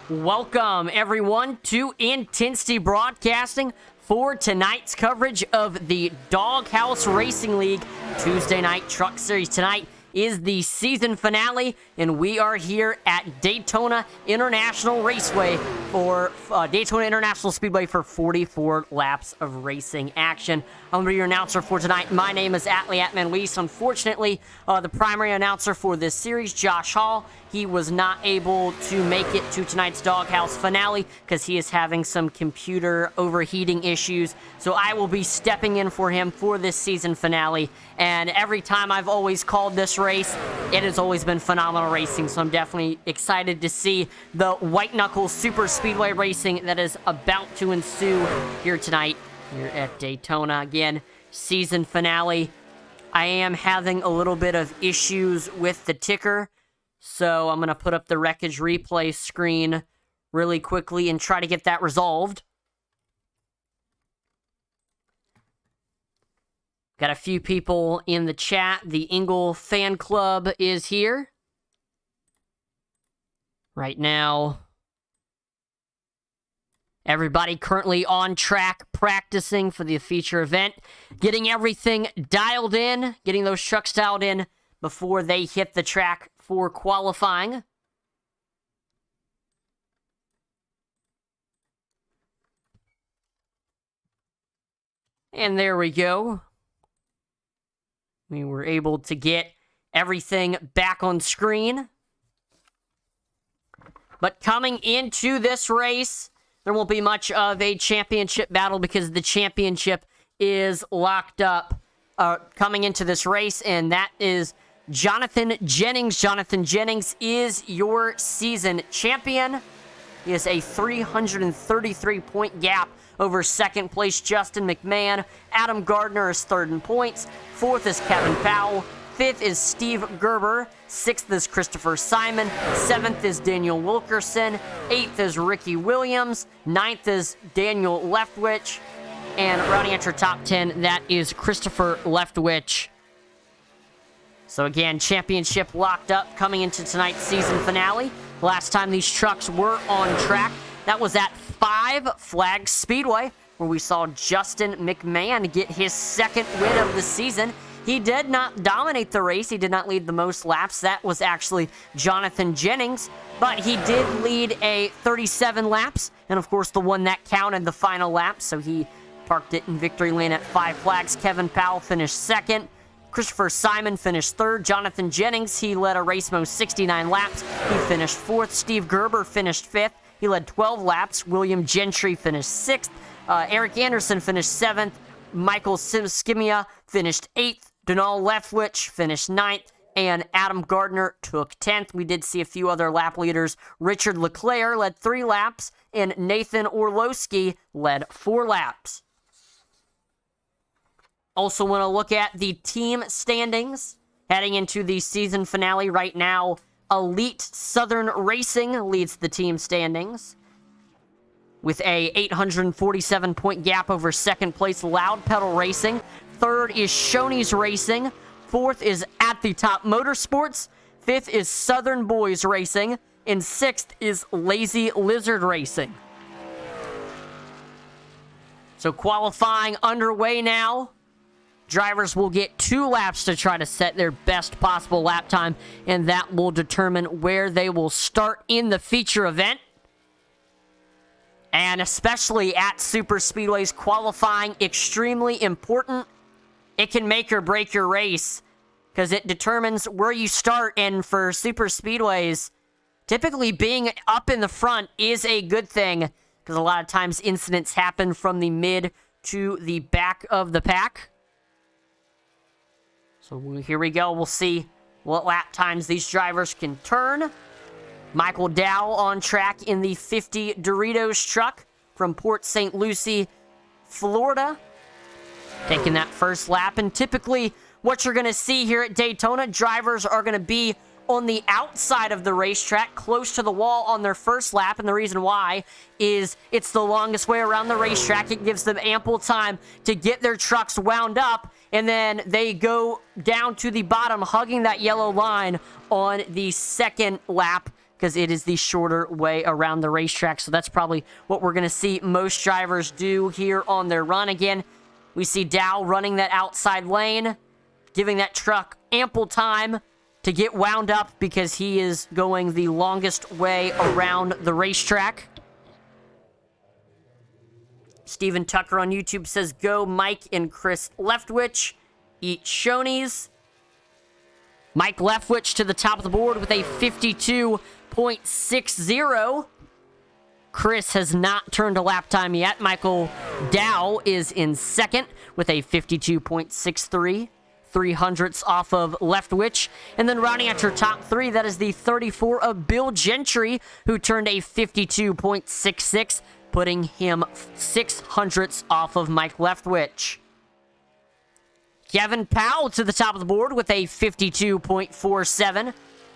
Welcome, everyone, to Intensity Broadcasting for tonight's coverage of the Doghouse Racing League Tuesday Night Truck Series. Tonight is the season finale, and we are here at Daytona International Raceway for Daytona International Speedway for 44 laps of racing action. I'm going to be your announcer for tonight. My name is Atlee Atman-Leese. Unfortunately, the primary announcer for this series, Josh Hall, he was not able to make it to tonight's Doghouse finale because he is having some computer overheating issues. So I will be stepping in for him for this season finale. And every time I've always called this race, it has always been phenomenal racing. So I'm definitely excited to see the White Knuckle Super Speedway racing that is about to ensue here tonight here at Daytona. Again, season finale. I am having a little bit of issues with the ticker. So I'm going to put up the wreckage replay screen really quickly and try to get that resolved. Got a few people in the chat. The Ingle fan club is here right now. Everybody currently on track practicing for the feature event. Getting everything dialed in, getting those trucks dialed in before they hit the track for qualifying. And there we go. We were able to get everything back on screen. But coming into this race, there won't be much of a championship battle because the championship is locked up coming into this race, and that is Jonathan Jennings. Jonathan Jennings is your season champion. He has a 333-point gap over second place Justin McMahon. Adam Gardner is third in points. Fourth is Kevin Powell. Fifth is Steve Gerber. Sixth is Christopher Simon. Seventh is Daniel Wilkerson. Eighth is Ricky Williams. Ninth is Daniel Leftwich. And rounding out your top 10, that is Christopher Leftwich. So again, championship locked up coming into tonight's season finale. Last time these trucks were on track, that was at Five Flags Speedway, where we saw Justin McMahon get his second win of the season. He did not dominate the race. He did not lead the most laps. That was actually Jonathan Jennings, but he did lead a 37 laps, and of course the one that counted, the final lap, so he parked it in victory lane at Five Flags. Kevin Powell finished second. Christopher Simon finished third. Jonathan Jennings, he led a race most 69 laps. He finished fourth. Steve Gerber finished fifth. He led 12 laps. William Gentry finished sixth. Eric Anderson finished seventh. Michael Skimia finished eighth. Donal Leftwich finished ninth. And Adam Gardner took 10th. We did see a few other lap leaders. Richard Leclerc led 3 laps. And Nathan Orlowski led 4 laps. Also want to look at the team standings heading into the season finale right now. Elite Southern Racing leads the team standings with a 847-point gap over second place Loud Pedal Racing. Third is Shoney's Racing. Fourth is At the Top Motorsports. Fifth is Southern Boys Racing. And sixth is Lazy Lizard Racing. So qualifying underway now. Drivers will get 2 laps to try to set their best possible lap time, and that will determine where they will start in the feature event. And especially at super speedways, qualifying extremely important. It can make or break your race because it determines where you start, and for super speedways, typically being up in the front is a good thing because a lot of times incidents happen from the mid to the back of the pack. So here we go. We'll see what lap times these drivers can turn. Michael Dow on track in the 50 Doritos truck from Port St. Lucie, Florida. Taking that first lap. And typically what you're going to see here at Daytona, drivers are going to be on the outside of the racetrack, close to the wall on their first lap, and the reason why is it's the longest way around the racetrack. It gives them ample time to get their trucks wound up, and then they go down to the bottom, hugging that yellow line on the second lap, because it is the shorter way around the racetrack. So that's probably what we're going to see most drivers do here on their run. Again, we see Dow running that outside lane, giving that truck ample time to get wound up because he is going the longest way around the racetrack. Steven Tucker on YouTube says, go Mike and Chris Leftwich. Eat Shoney's. Mike Leftwich to the top of the board with a 52.60. Chris has not turned a lap time yet. Michael Dow is in second with a 52.63. 300ths off of Leftwich. And then rounding out your top three, that is the 34 of Bill Gentry, who turned a 52.66, putting him 600ths off of Mike Leftwich. Kevin Powell to the top of the board with a 52.47.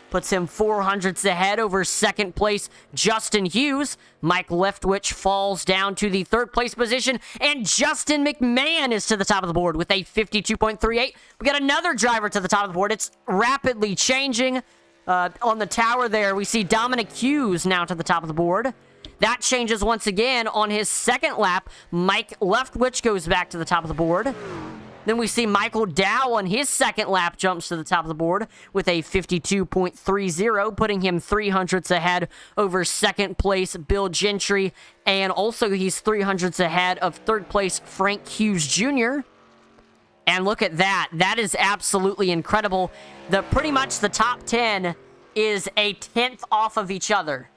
Puts him 400ths ahead over second place Justin Hughes. Mike Leftwich falls down to the third place position. And Justin McMahon is to the top of the board with a 52.38. We got another driver to the top of the board. It's rapidly changing. On the tower there, we see Dominic Hughes now to the top of the board. That changes once again on his second lap. Mike Leftwich goes back to the top of the board. Then we see Michael Dow on his second lap jumps to the top of the board with a 52.30, putting him 300ths ahead over second place Bill Gentry. And also he's 300ths ahead of third place Frank Hughes Jr. And look at that. That is absolutely incredible. Pretty much the top 10 is a 10th off of each other.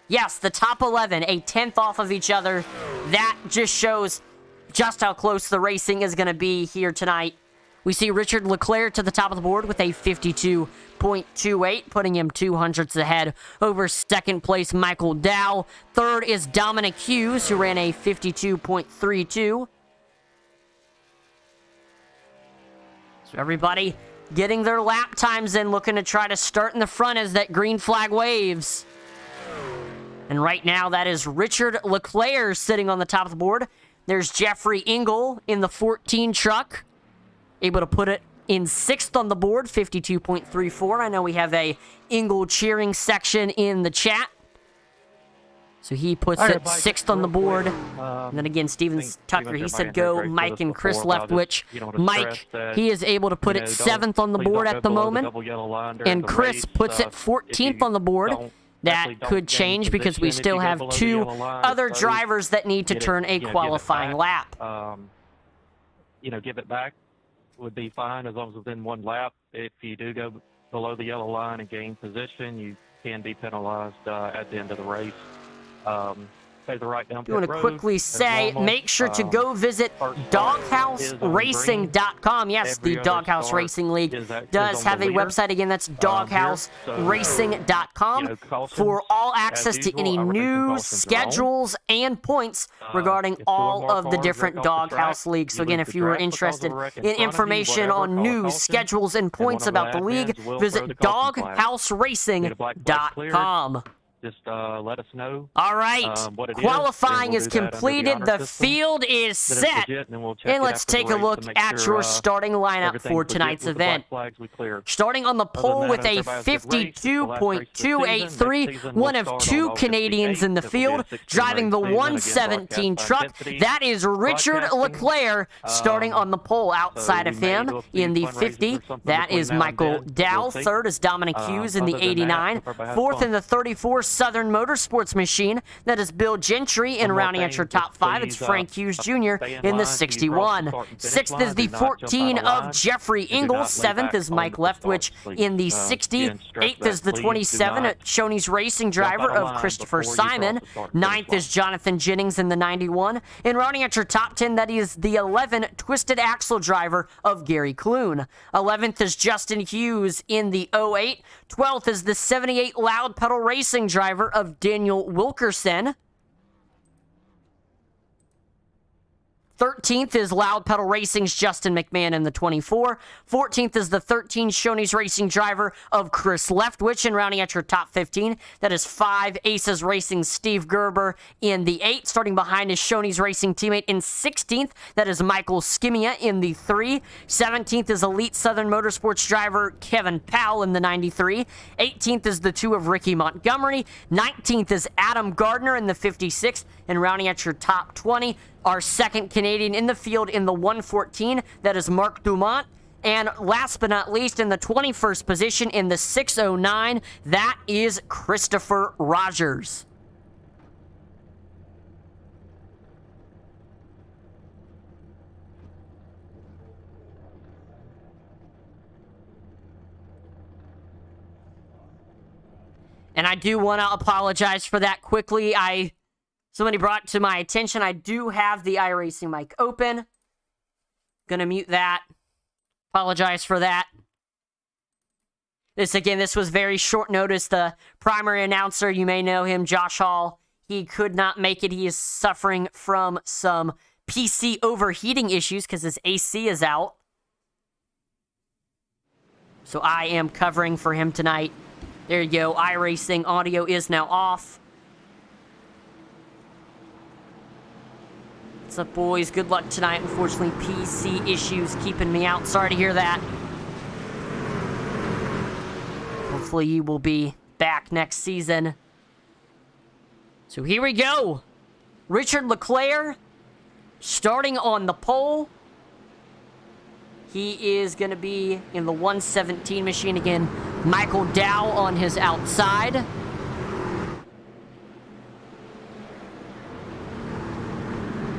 Yes, the top 11, a 10th off of each other. That just shows just how close the racing is going to be here tonight. We see Richard Leclerc to the top of the board with a 52.28, putting him 200ths ahead over second place Michael Dow. Third is Dominic Hughes, who ran a 52.32. So everybody getting their lap times in, looking to try to start in the front as that green flag waves. And right now, that is Richard Leclerc sitting on the top of the board. There's Jeffrey Engel in the 14 truck, able to put it in 6th on the board, 52.34. I know we have a Engel cheering section in the chat. So he puts it 6th on the board. And then again, Steven Tucker, he said go Mike and Chris Leftwich. Mike, he is able to put it 7th on the board at the moment. And Chris puts it 14th on the board. That could change because we still have two other drivers that need to turn a qualifying lap. Give it back would be fine as long as within one lap. If you do go below the yellow line and gain position, you can be penalized at the end of the race. The right down you want to quickly say, make sure to go visit DoghouseRacing.com. Yes, the Doghouse Racing League does have a website. Again, that's DoghouseRacing.com for all access to any news, schedules, and points regarding all of the different Doghouse leagues. So again, if you are interested in information on news, schedules, and points about the league, visit DoghouseRacing.com. Just let us know. All right. Qualifying is completed. The field is set. And let's take a look at your starting lineup for tonight's event. Starting on the pole with a 52.283, one of two Canadians in the field, driving the 117 truck. That is Richard Leclerc starting on the pole. Outside of him in the 50, that is Michael Dow. Third is Dominic Hughes in the 89. Fourth in the 34, Southern Motorsports machine. That is Bill Gentry. And rounding out your top 5, it's Frank Hughes Jr. in the 61. Sixth is the 14 of Jeffrey Engel. 7th is Mike Leftwich in the 60. 8th is the 27 at Shoney's Racing driver of Christopher Simon. 9th is Jonathan Jennings in the 91. And rounding out your top 10, that is the 11 Twisted Axle driver of Gary Clune. 11th is Justin Hughes in the 08. 12th is the 78 Loud Pedal Racing driver of Daniel Wilkerson. 13th is Loud Pedal Racing's Justin McMahon in the 24. 14th is the 13 Shoney's Racing driver of Chris Leftwich, and rounding at your top 15, that is 5 Aces Racing Steve Gerber in the 8. Starting behind is Shoney's Racing teammate in 16th, that is Michael Skimia in the 3. 17th is Elite Southern Motorsports driver Kevin Powell in the 93. 18th is the 2 of Ricky Montgomery. 19th is Adam Gardner in the 56. And rounding at your top 20, our second Canadian in the field in the 114, that is Mark Dumont. And last but not least, in the 21st position in the 609, that is Christopher Rogers. And I do want to apologize for that quickly. Somebody brought to my attention, I do have the iRacing mic open. Gonna mute that. Apologize for that. This was very short notice. The primary announcer, you may know him, Josh Hall, he could not make it. He is suffering from some PC overheating issues because his AC is out. So I am covering for him tonight. There you go. iRacing audio is now off. What's up, boys? Good luck tonight. Unfortunately, PC issues keeping me out. Sorry to hear that. Hopefully, you will be back next season. So here we go. Richard Leclerc starting on the pole. He is going to be in the 117 machine again. Michael Dow on his outside.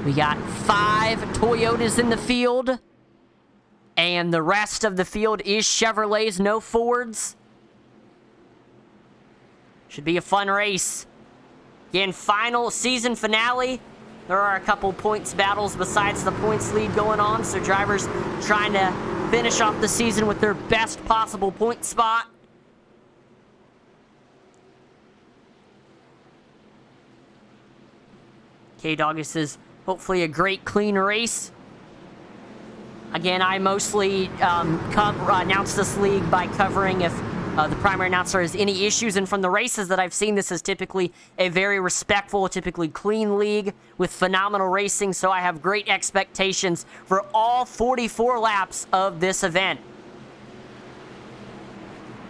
We got 5 Toyotas in the field. And the rest of the field is Chevrolets, no Fords. Should be a fun race. Again, final season finale. There are a couple points battles besides the points lead going on, so drivers trying to finish off the season with their best possible point spot. K-Dog, this is hopefully a great, clean race. Again, I mostly announce this league by covering if the primary announcer has any issues. And from the races that I've seen, this is typically a very respectful, typically clean league with phenomenal racing. So I have great expectations for all 44 laps of this event.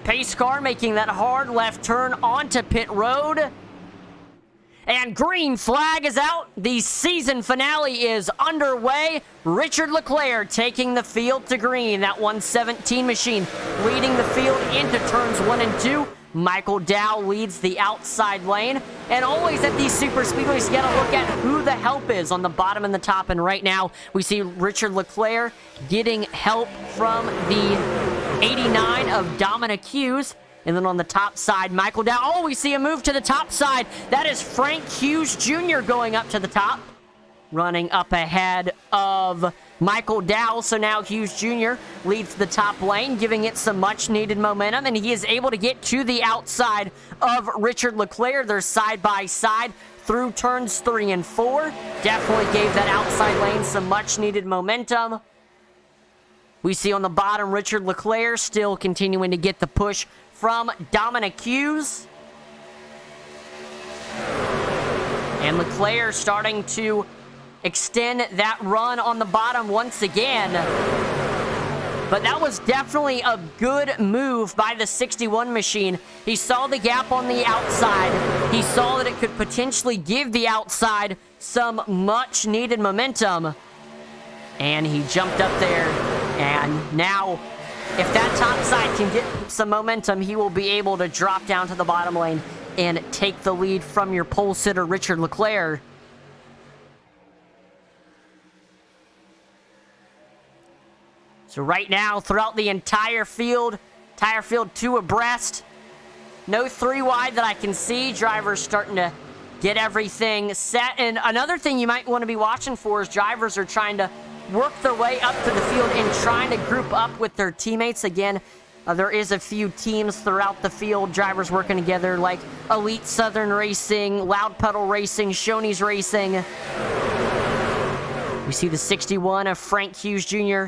Pace car making that hard left turn onto pit road. And green flag is out. The season finale is underway. Richard Leclerc taking the field to green. That 117 machine leading the field into turns 1 and 2. Michael Dow leads the outside lane. And always at these super speedways, you gotta look at who the help is on the bottom and the top. And right now, we see Richard Leclerc getting help from the 89 of Dominic Hughes. And then on the top side, Michael Dow. Oh, we see a move to the top side. That is Frank Hughes Jr. going up to the top. Running up ahead of Michael Dow. So now Hughes Jr. leads the top lane, giving it some much-needed momentum. And he is able to get to the outside of Richard Leclerc. They're side by side through turns 3 and 4. Definitely gave that outside lane some much-needed momentum. We see on the bottom, Richard Leclerc still continuing to get the push from Dominic Hughes. And Leclerc starting to extend that run on the bottom once again. But that was definitely a good move by the 61 machine. He saw the gap on the outside. He saw that it could potentially give the outside some much needed momentum. And he jumped up there. And now, if that top side can get some momentum, he will be able to drop down to the bottom lane and take the lead from your pole sitter, Richard Leclerc. So right now, throughout the entire field 2 abreast. No 3 wide that I can see. Drivers starting to get everything set. And another thing you might want to be watching for is drivers are trying to work their way up to the field and trying to group up with their teammates. Again, there is a few teams throughout the field, drivers working together like Elite Southern Racing, Loud Pedal Racing, Shoney's Racing. We see the 61 of Frank Hughes Jr.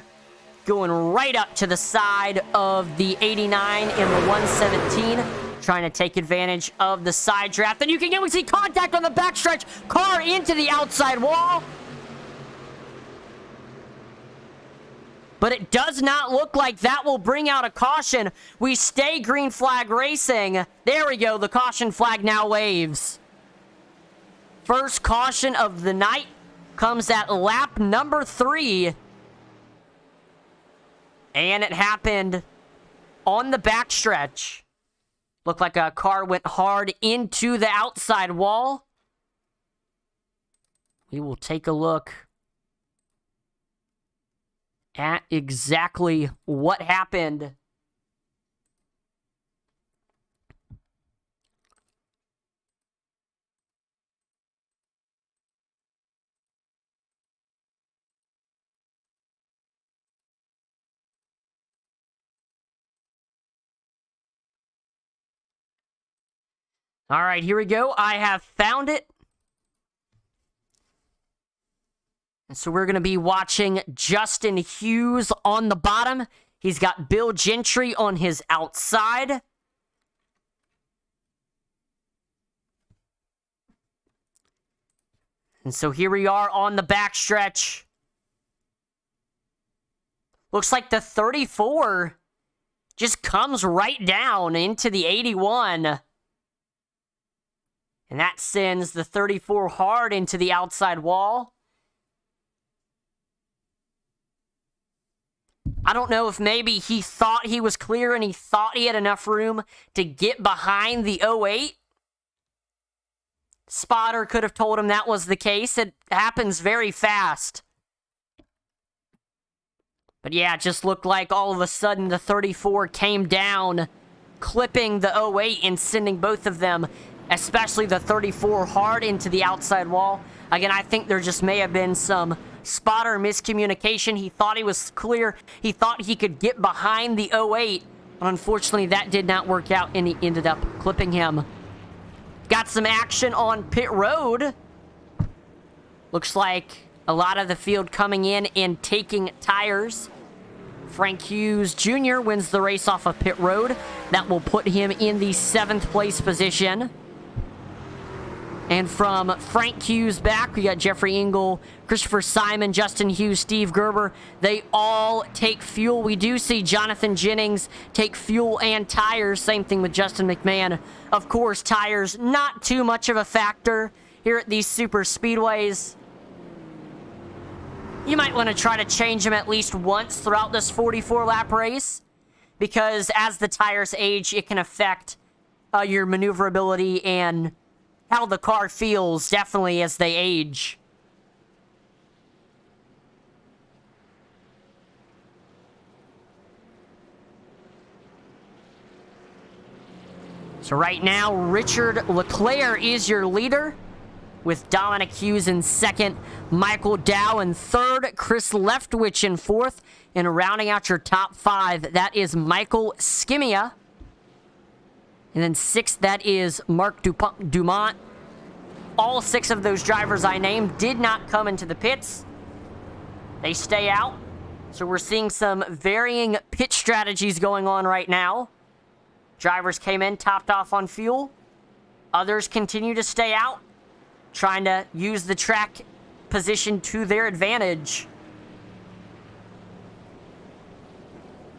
going right up to the side of the 89 in the 117, trying to take advantage of the side draft. And you can get, see contact on the backstretch, car into the outside wall. But it does not look like that will bring out a caution. We stay green flag racing. There we go, the caution flag now waves. First caution of the night comes at lap number 3. And it happened on the backstretch. Looked like a car went hard into the outside wall. We will take a look at exactly what happened. All right, here we go. I have found it. And so we're going to be watching Justin Hughes on the bottom. He's got Bill Gentry on his outside. And so here we are on the backstretch. Looks like the 34 just comes right down into the 81. And that sends the 34 hard into the outside wall. I don't know if maybe he thought he was clear and he thought he had enough room to get behind the 08. Spotter could have told him that was the case. It happens very fast. But yeah, it just looked like all of a sudden the 34 came down, clipping the 08 and sending both of them, especially the 34, hard into the outside wall. Again, I think there just may have been some spotter miscommunication. He thought he was clear. He thought he could get behind the 08. But unfortunately, that did not work out, and he ended up clipping him. Got some action on pit road. Looks like a lot of the field coming in and taking tires. Frank Hughes Jr. wins the race off of pit road. That will put him in the 7th place position. And from Frank Hughes back, we got Jeffrey Engel, Christopher Simon, Justin Hughes, Steve Gerber. They all take fuel. We do see Jonathan Jennings take fuel and tires. Same thing with Justin McMahon. Of course, tires, not too much of a factor here at these super speedways. You might want to try to change them at least once throughout this 44-lap race, because as the tires age, it can affect your maneuverability and how the car feels, definitely, as they age. So right now, Richard Leclerc is your leader, with Dominic Hughes in 2nd, Michael Dow in 3rd, Chris Leftwich in 4th, and rounding out your top 5, that is Michael Skimia. And then 6th, that is Mark Dumont. All 6 of those drivers I named did not come into the pits. They stay out. So we're seeing some varying pit strategies going on right now. Drivers came in, topped off on fuel. Others continue to stay out, trying to use the track position to their advantage.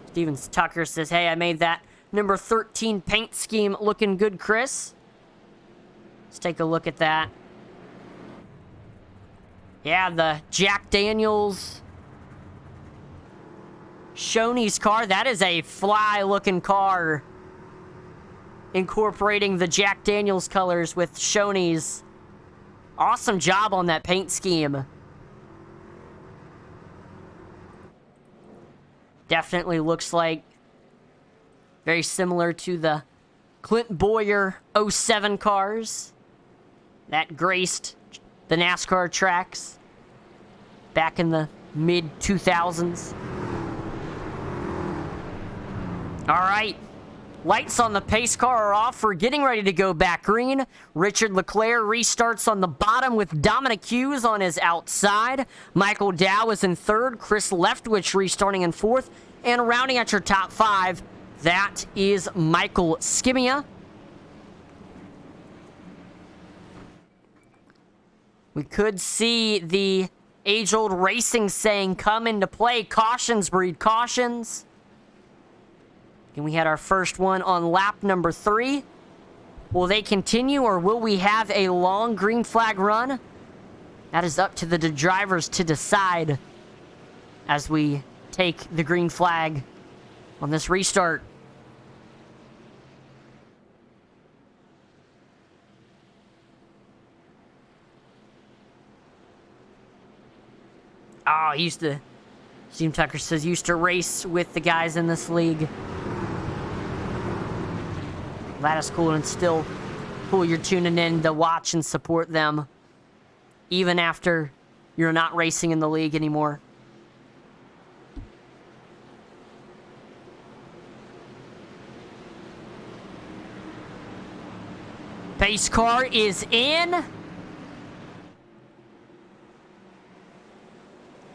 Stevens Tucker says, hey, I made that number 13 paint scheme looking good, Chris. Let's take a look at that. Yeah, the Jack Daniels Shoney's car. That is a fly-looking car, incorporating the Jack Daniels colors with Shoney's. Awesome job on that paint scheme. Definitely looks like very similar to the Clint Boyer 07 cars that graced the NASCAR tracks back in the mid-2000s. All right, Lights on the pace car are off. We're getting ready to go back green. Richard Leclerc restarts on the bottom with Dominic Hughes on his outside. Michael Dow is in third. Chris Leftwich restarting in fourth. And rounding out your top five, that is Michael Skimia. We could see the age-old racing saying come into play. Cautions breed cautions. And we had our first one on lap number 3. Will they continue, or will we have a long green flag run? That is up to the drivers to decide as we take the green flag on this restart. Oh, Steam Tucker says, used to race with the guys in this league. That is cool, and still cool you're tuning in to watch and support them, even after you're not racing in the league anymore. Pace car is in.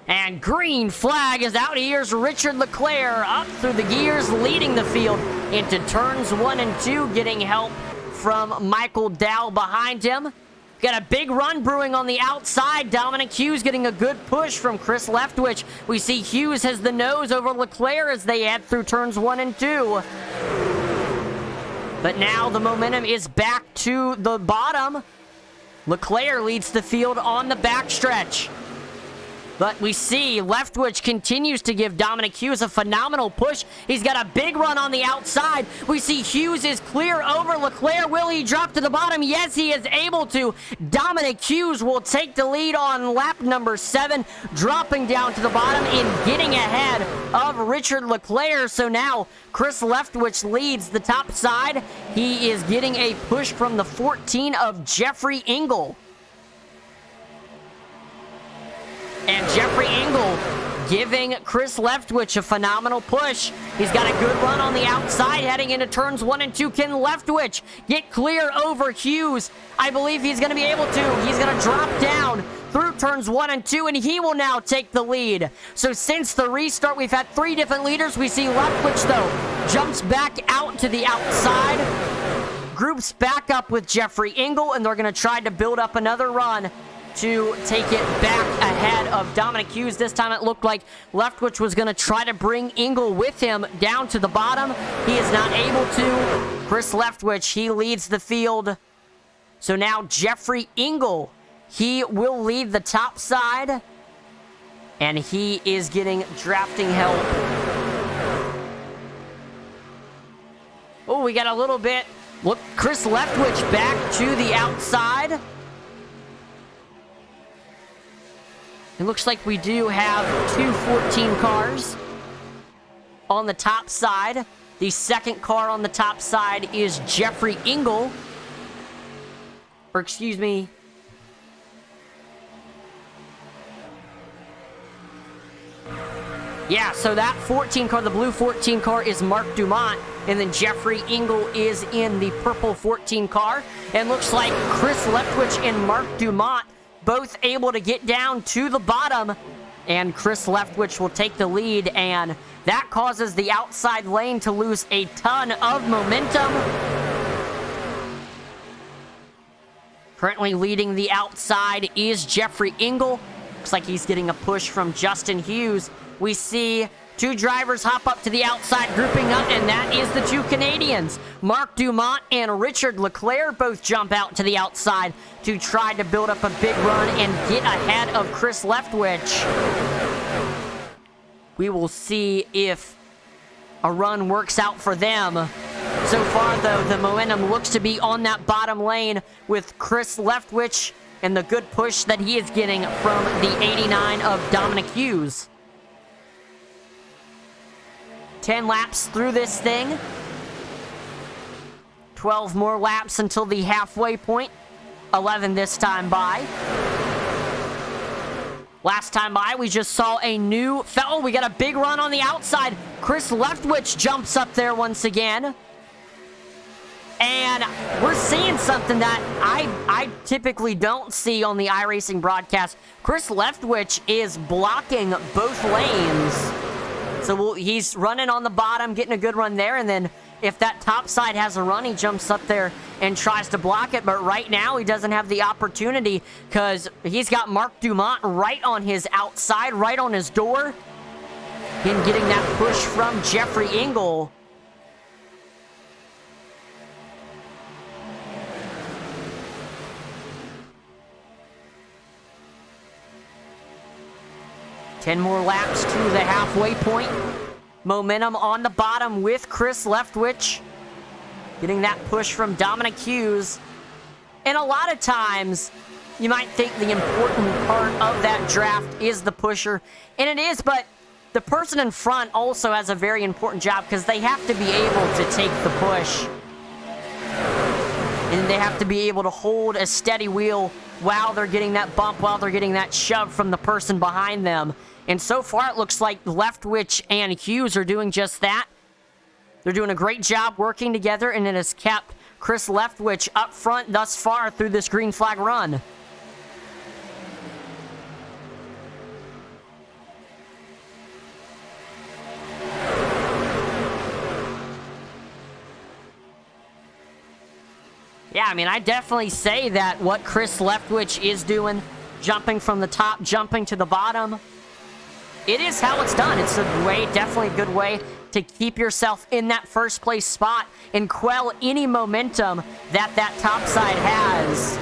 And green flag is out. Here's Richard Leclerc up through the gears, leading the field into turns 1 and 2, getting help from Michael Dow behind him. Got a big run brewing on the outside. Dominic Hughes getting a good push from Chris Leftwich. We see Hughes has the nose over Leclerc as they head through turns 1 and 2. But now the momentum is back to the bottom. Leclerc leads the field on the backstretch. But we see Leftwich continues to give Dominic Hughes a phenomenal push. He's got a big run on the outside. We see Hughes is clear over Leclerc. Will he drop to the bottom? Yes, he is able to. Dominic Hughes will take the lead on lap number 7, dropping down to the bottom and getting ahead of Richard Leclerc. So now Chris Leftwich leads the top side. He is getting a push from the 14 of Jeffrey Engel. And Jeffrey Engel giving Chris Leftwich a phenomenal push. He's got a good run on the outside heading into turns 1 and 2. Can Leftwich get clear over Hughes? I believe he's going to be able to. He's going to drop down through turns 1 and 2, and he will now take the lead. So since the restart, we've had 3 different leaders. We see Leftwich, though, jumps back out to the outside, groups back up with Jeffrey Engel, and they're going to try to build up another run to take it back ahead of Dominic Hughes. This time it looked like Leftwich was going to try to bring Engel with him down to the bottom. He is not able to. Chris Leftwich, he leads the field. So now Jeffrey Engel, he will lead the top side, and he is getting drafting help. Oh, we got a little bit. Look, Chris Leftwich back to the outside. It looks like we do have 2 14 cars on the top side. The second car on the top side is Jeffrey Engel. Or excuse me. Yeah, so that 14 car, the blue 14 car, is Mark Dumont. And then Jeffrey Engel is in the purple 14 car. And looks like Chris Leftwich and Mark Dumont both able to get down to the bottom, and Chris Leftwich will take the lead, and that causes the outside lane to lose a ton of momentum. Currently leading the outside is Jeffrey Engel. Looks like he's getting a push from Justin Hughes. We see 2 drivers hop up to the outside, grouping up, and that is the 2 Canadians. Mark Dumont and Richard Leclerc both jump out to the outside to try to build up a big run and get ahead of Chris Leftwich. We will see if a run works out for them. So far, though, the momentum looks to be on that bottom lane with Chris Leftwich and the good push that he is getting from the 89 of Dominic Hughes. 10 laps through this thing. 12 more laps until the halfway point. 11 this time by. Last time by, we just saw a new fellow. We got a big run on the outside. Chris Leftwich jumps up there once again. And we're seeing something that I typically don't see on the iRacing broadcast. Chris Leftwich is blocking both lanes. So he's running on the bottom, getting a good run there, and then if that top side has a run, he jumps up there and tries to block it. But right now, he doesn't have the opportunity because he's got Mark Dumont right on his outside, right on his door. And getting that push from Jeffrey Engel. Ten more laps to the halfway point. Momentum on the bottom with Chris Leftwich. Getting that push from Dominic Hughes. And a lot of times, you might think the important part of that draft is the pusher. And it is, but the person in front also has a very important job because they have to be able to take the push. And they have to be able to hold a steady wheel while they're getting that bump, while they're getting that shove from the person behind them. And so far, it looks like Leftwich and Hughes are doing just that. They're doing a great job working together, and it has kept Chris Leftwich up front thus far through this green flag run. Yeah, I mean, I definitely say that what Chris Leftwich is doing, jumping from the top, jumping to the bottom, it is how it's done. It's a way, definitely a good way to keep yourself in that first place spot and quell any momentum that top side has.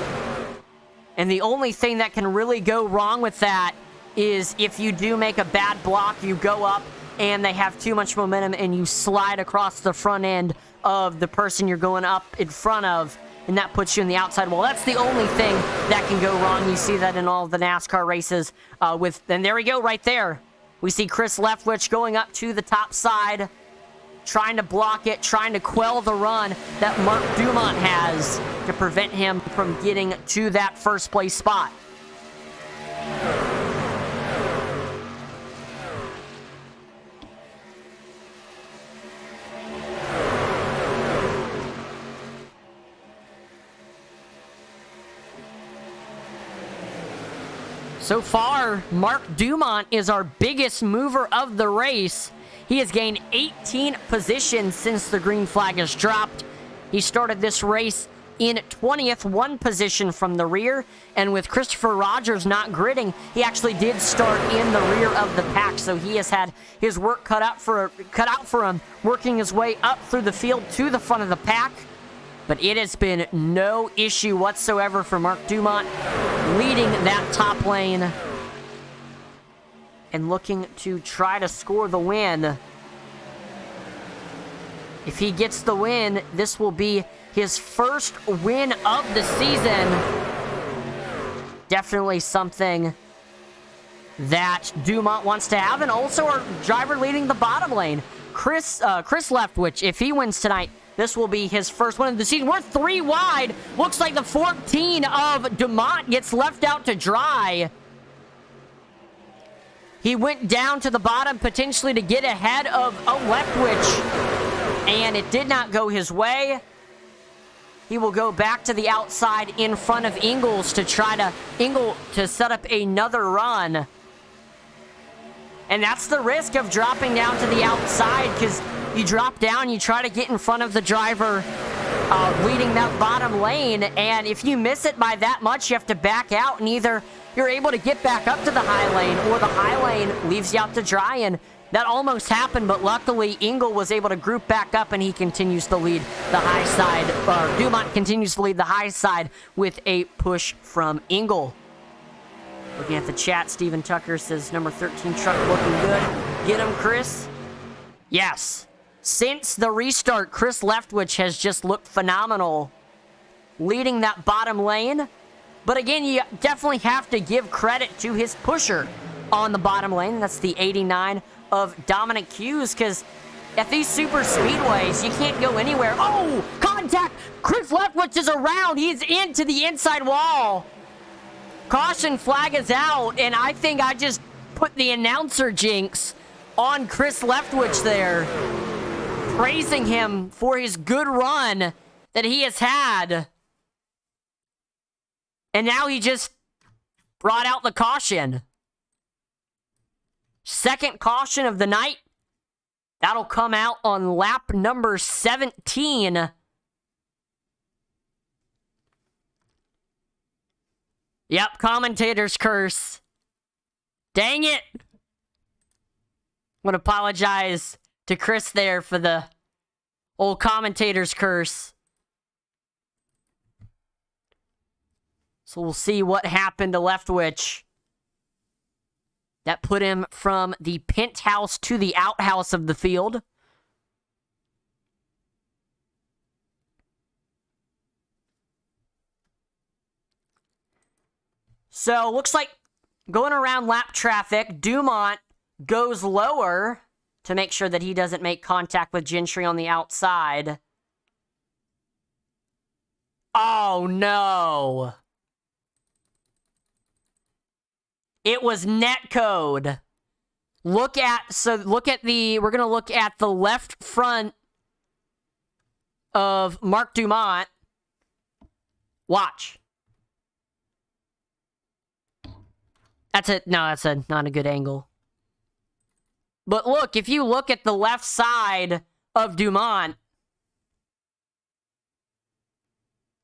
And the only thing that can really go wrong with that is if you do make a bad block, you go up and they have too much momentum and you slide across the front end of the person you're going up in front of, and that puts you in the outside wall. That's the only thing that can go wrong. You see that in all of the NASCAR races. And there we go, right there. We see Chris Leftwich going up to the top side, trying to block it, trying to quell the run that Mark Dumont has to prevent him from getting to that first place spot. So far, Mark Dumont is our biggest mover of the race. He has gained 18 positions since the green flag has dropped. He started this race in 20th, one position from the rear. And with Christopher Rogers not gridding, he actually did start in the rear of the pack. So he has had his work cut out for him, working his way up through the field to the front of the pack. But it has been no issue whatsoever for Mark Dumont, leading that top lane and looking to try to score the win. If he gets the win, this will be his first win of the season. Definitely something that Dumont wants to have. And also our driver leading the bottom lane, Chris Leftwich. If he wins tonight, this will be his first win of the season. We're 3 wide. Looks like the 14 of Dumont gets left out to dry. He went down to the bottom potentially to get ahead of Leftwich, and it did not go his way. He will go back to the outside in front of Engels to try to set up another run. And that's the risk of dropping down to the outside, because you drop down, you try to get in front of the driver leading that bottom lane, and if you miss it by that much, you have to back out, and either you're able to get back up to the high lane, or the high lane leaves you out to dry, and that almost happened, but luckily Engel was able to group back up, and he continues to lead the high side, or Dumont continues to lead the high side with a push from Engel. Looking at the chat, Steven Tucker says, number 13 truck looking good. Get him, Chris. Yes. Since the restart, Chris Leftwich has just looked phenomenal, leading that bottom lane. But again, you definitely have to give credit to his pusher on the bottom lane. That's the 89 of Dominic Hughes, because at these super speedways, you can't go anywhere. Oh, contact! Chris Leftwich is around. He's into the inside wall. Caution flag is out, and I think I just put the announcer jinx on Chris Leftwich there, praising him for his good run that he has had. And now he just brought out the caution. Second caution of the night. That'll come out on lap number 17. Yep, commentator's curse. Dang it. I want to apologize to Chris there for the old commentator's curse. So we'll see what happened to Leftwich. That put him from the penthouse to the outhouse of the field. So, looks like going around lap traffic, Dumont goes lower to make sure that he doesn't make contact with Gentry on the outside. Oh, no. It was netcode. We're going to look at the left front of Mark Dumont. Watch. That's not a good angle. But look, if you look at the left side of Dumont,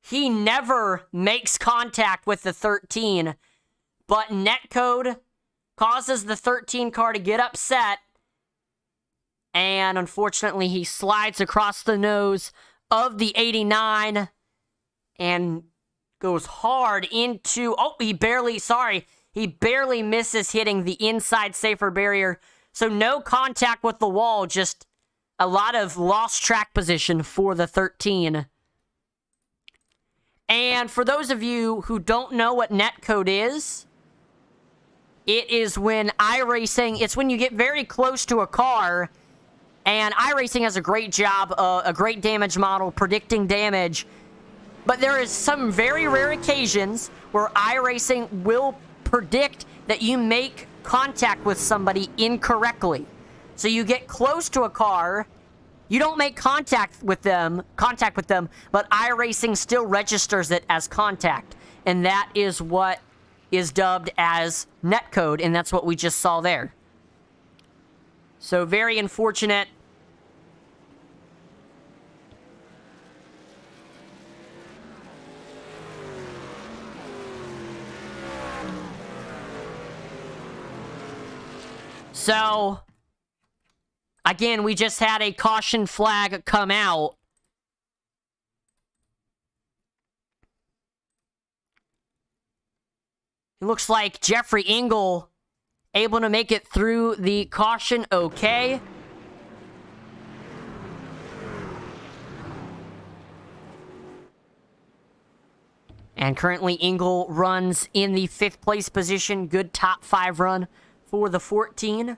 he never makes contact with the 13. But netcode causes the 13 car to get upset. And unfortunately, he slides across the nose of the 89 and goes hard into... Oh, he barely misses hitting the inside safer barrier. So no contact with the wall, just a lot of lost track position for the 13. And for those of you who don't know what netcode is... It is when iRacing, it's when you get very close to a car, and iRacing has a great job, a great damage model, predicting damage, but there is some very rare occasions where iRacing will predict that you make contact with somebody incorrectly. So you get close to a car, you don't make contact with them, but iRacing still registers it as contact, and that is what is dubbed as netcode, and that's what we just saw there. So very unfortunate. So, again, we just had a caution flag come out. It looks like Jeffrey Engel able to make it through the caution okay. And currently Engel runs in the 5th place position. Good top 5 run for the 14.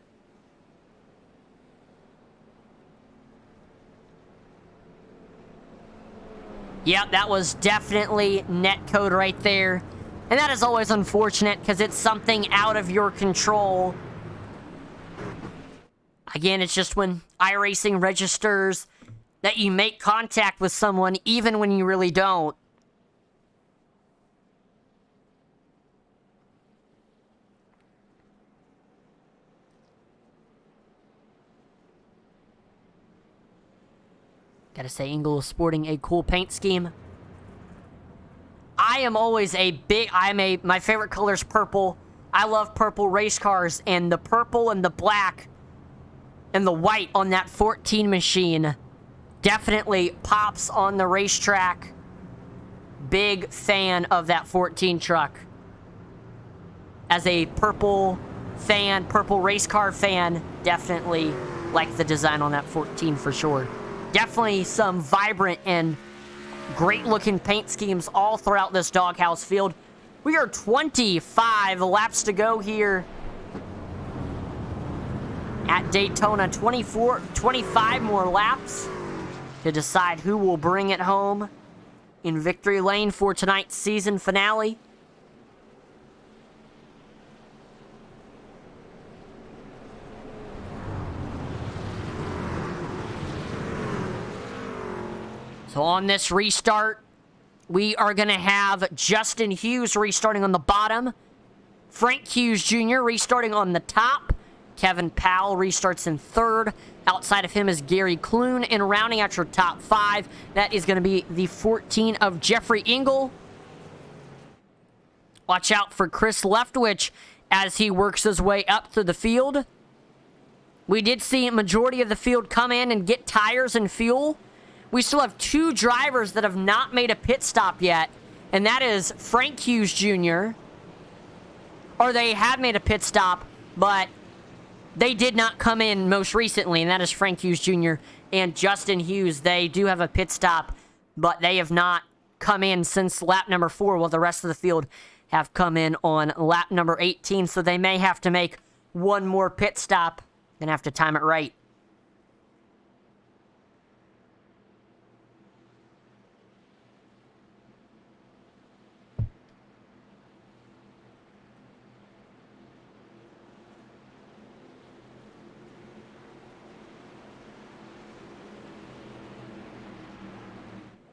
Yep, that was definitely netcode right there. And that is always unfortunate because it's something out of your control. Again, it's just when iRacing registers that you make contact with someone even when you really don't. Gotta say, Engel is sporting a cool paint scheme. I am always my favorite color is purple. I love purple race cars, and the purple and the black and the white on that 14 machine definitely pops on the racetrack. Big fan of that 14 truck. As a purple fan, purple race car fan, definitely like the design on that 14 for sure. Definitely some vibrant and great-looking paint schemes all throughout this Doghouse field. We are 25 laps to go here at Daytona. 25 more laps to decide who will bring it home in victory lane for tonight's season finale. So on this restart, we are going to have Justin Hughes restarting on the bottom. Frank Hughes Jr. restarting on the top. Kevin Powell restarts in third. Outside of him is Gary Clune. And rounding out your top 5, that is going to be the 14 of Jeffrey Engel. Watch out for Chris Leftwich as he works his way up through the field. We did see a majority of the field come in and get tires and fuel. We still have 2 drivers that have not made a pit stop yet, and that is Frank Hughes Jr., or they have made a pit stop, but they did not come in most recently, and that is Frank Hughes Jr. and Justin Hughes. They do have a pit stop, but they have not come in since lap number 4, while the rest of the field have come in on lap number 18, so they may have to make one more pit stop and have to time it right.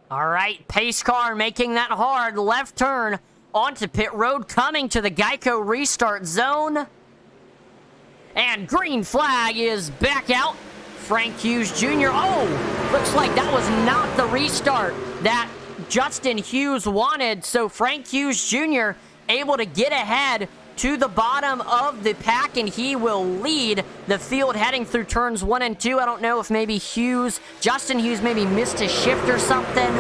All right, pace car making that hard left turn onto pit road, coming to the Geico restart zone. And green flag is back out. Frank Hughes Jr. Oh, looks like that was not the restart that Justin Hughes wanted. So Frank Hughes Jr. able to get ahead to the bottom of the pack, and he will lead the field heading through turns 1 and 2. I don't know if maybe Justin Hughes maybe missed a shift or something,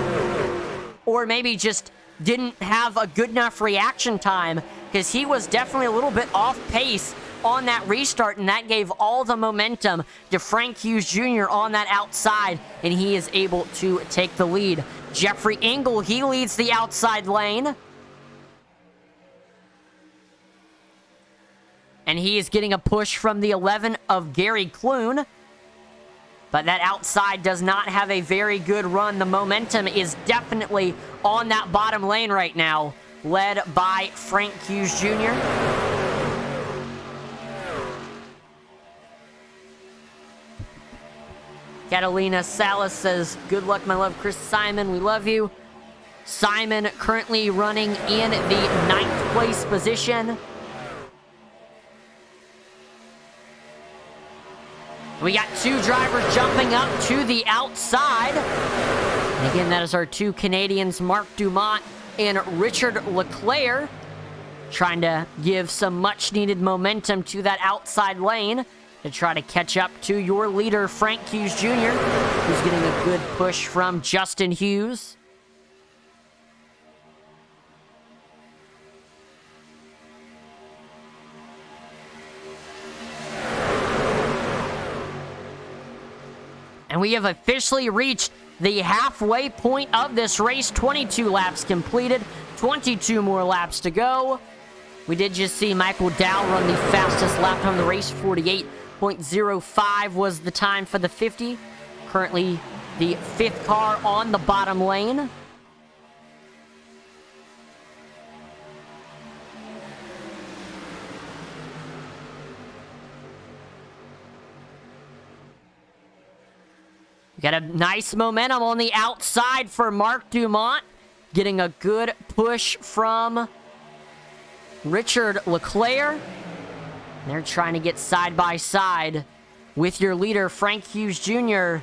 or maybe just didn't have a good enough reaction time, because he was definitely a little bit off pace on that restart, and that gave all the momentum to Frank Hughes Jr. on that outside, and he is able to take the lead. Jeffrey Engel, he leads the outside lane. And he is getting a push from the 11 of Gary Clune. But that outside does not have a very good run. The momentum is definitely on that bottom lane right now, led by Frank Hughes Jr. Catalina Salas says, good luck, my love, Chris Simon. We love you. Simon currently running in the 9th place position. We got 2 drivers jumping up to the outside. And again, that is our 2 Canadians, Mark Dumont and Richard Leclerc, trying to give some much-needed momentum to that outside lane to try to catch up to your leader, Frank Hughes Jr., who's getting a good push from Justin Hughes. And we have officially reached the halfway point of this race. 22 laps completed, 22 more laps to go. We did just see Michael Dow run the fastest lap time of the race. 48.05 was the time for the 50. Currently the 5th car on the bottom lane. We got a nice momentum on the outside for Mark Dumont. Getting a good push from Richard Leclerc. They're trying to get side by side with your leader, Frank Hughes Jr.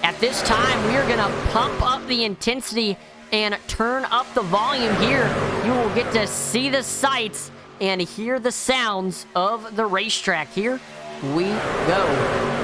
At this time, we are going to pump up the intensity and turn up the volume here. You will get to see the sights and hear the sounds of the racetrack. Here we go.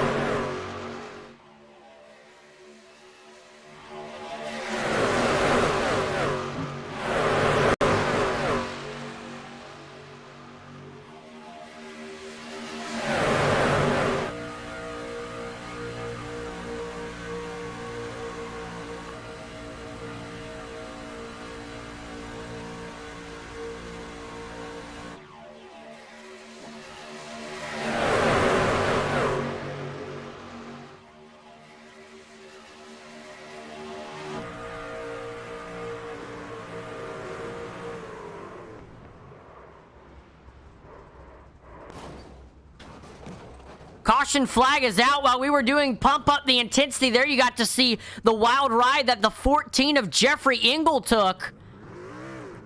caution flag is out. While we were doing pump up the intensity there, you got to see the wild ride that the 14 of Jeffrey Engel took.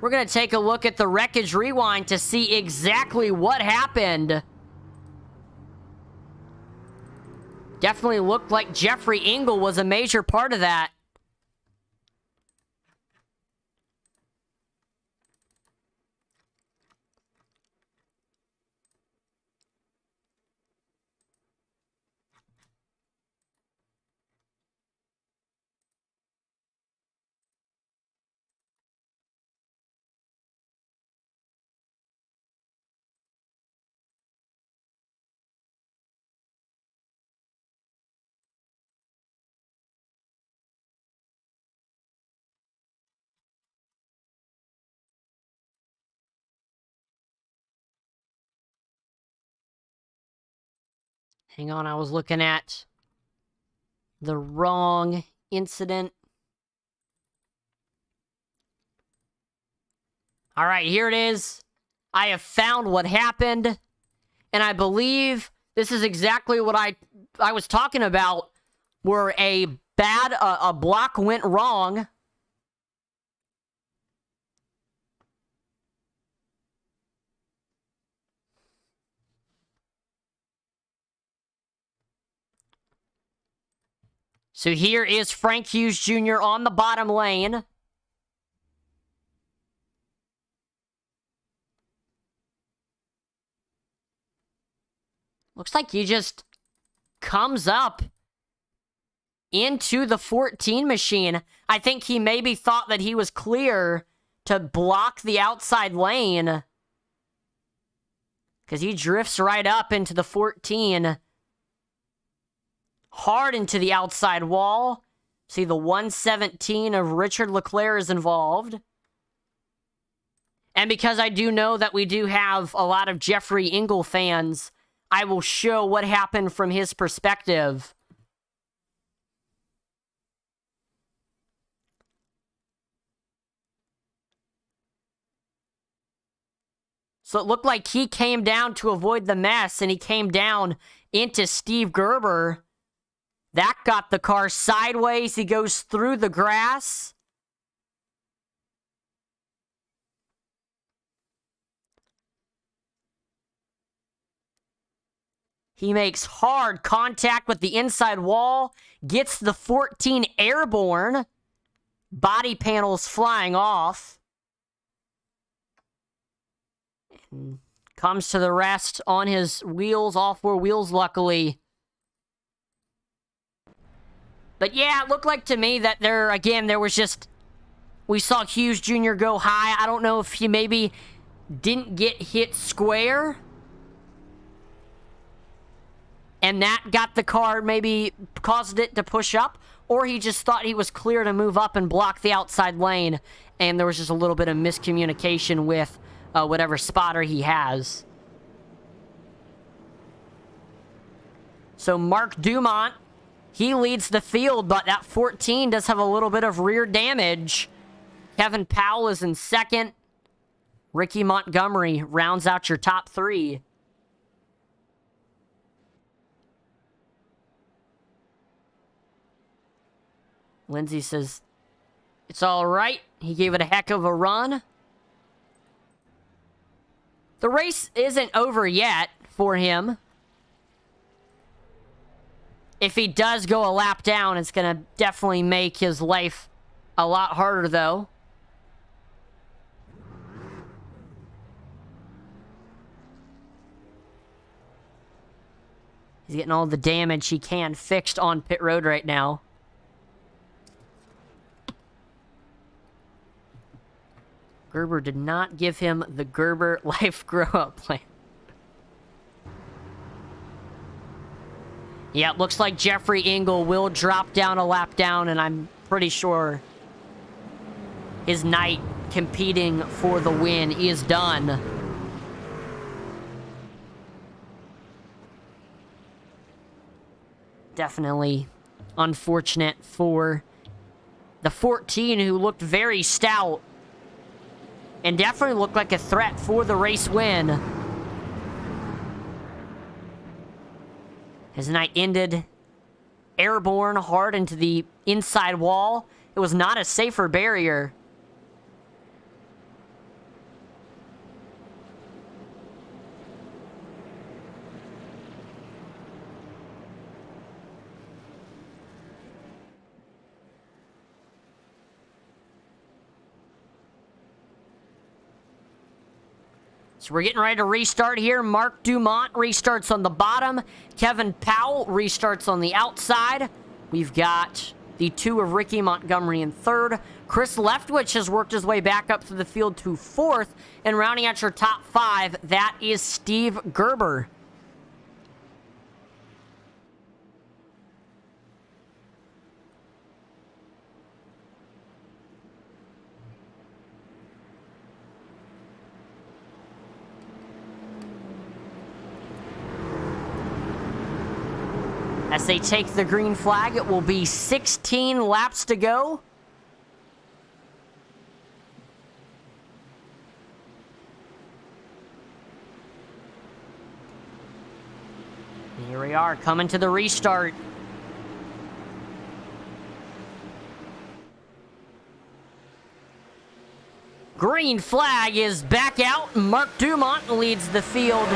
We're going to take a look at the wreckage rewind to see exactly what happened. Definitely looked like Jeffrey Engel was a major part of that. Hang on, I was looking at the wrong incident. All right, here it is. I have found what happened, and I believe this is exactly what I was talking about, where a block went wrong. So here is Frank Hughes Jr. on the bottom lane. Looks like he just comes up into the 14 machine. I think he maybe thought that he was clear to block the outside lane, because he drifts right up into the 14. Hard into the outside wall. See, the 117 of Richard Leclerc is involved. And because I do know that we do have a lot of Jeffrey Engel fans, I will show what happened from his perspective. So it looked like he came down to avoid the mess, and he came down into Steve Gerber. That got the car sideways. He goes through the grass. He makes hard contact with the inside wall, gets the 14 airborne, body panels flying off, and comes to the rest on his wheels, all four wheels, luckily. But yeah, it looked like to me that there was just, we saw Hughes Jr. go high. I don't know if he maybe didn't get hit square, and that got the car, maybe caused it to push up, or he just thought he was clear to move up and block the outside lane, and there was just a little bit of miscommunication with whatever spotter he has. So Mark Dumont, he leads the field, but that 14 does have a little bit of rear damage. Kevin Powell is in second. Ricky Montgomery rounds out your top three. Lindsay says, it's all right. He gave it a heck of a run. The race isn't over yet for him. If he does go a lap down, it's going to definitely make his life a lot harder, though. He's getting all the damage he can fixed on pit road right now. Gerber did not give him the Gerber Life Grow-Up plan. Yeah, it looks like Jeffrey Engel will drop down a lap down, and I'm pretty sure his night competing for the win is done. Definitely unfortunate for the 14, who looked very stout and definitely looked like a threat for the race win. His night ended airborne hard into the inside wall. It was not a safer barrier. So we're getting ready to restart here. Mark Dumont restarts on the bottom. Kevin Powell restarts on the outside. We've got the 2 of Ricky Montgomery in 3rd. Chris Leftwich has worked his way back up to the field to 4th. And rounding out your top 5, that is Steve Gerber. As they take the green flag, it will be 16 laps to go. Here we are, coming to the restart. Green flag is back out. Mark Dumont leads the field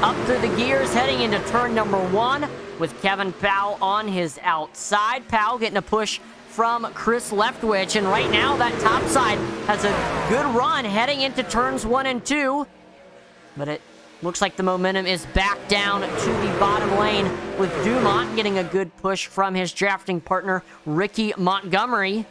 up through the gears, heading into turn number 1 with Kevin Powell on his outside. Powell getting a push from Chris Leftwich, and right now that top side has a good run heading into turns 1 and 2, but it looks like the momentum is back down to the bottom lane with Dumont getting a good push from his drafting partner, Ricky Montgomery.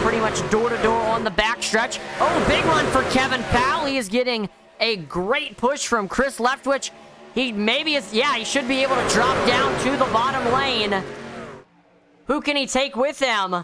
Pretty much door-to-door on the backstretch. Oh, big run for Kevin Powell. He is getting a great push from Chris Leftwich. He should be able to drop down to the bottom lane. Who can he take with him?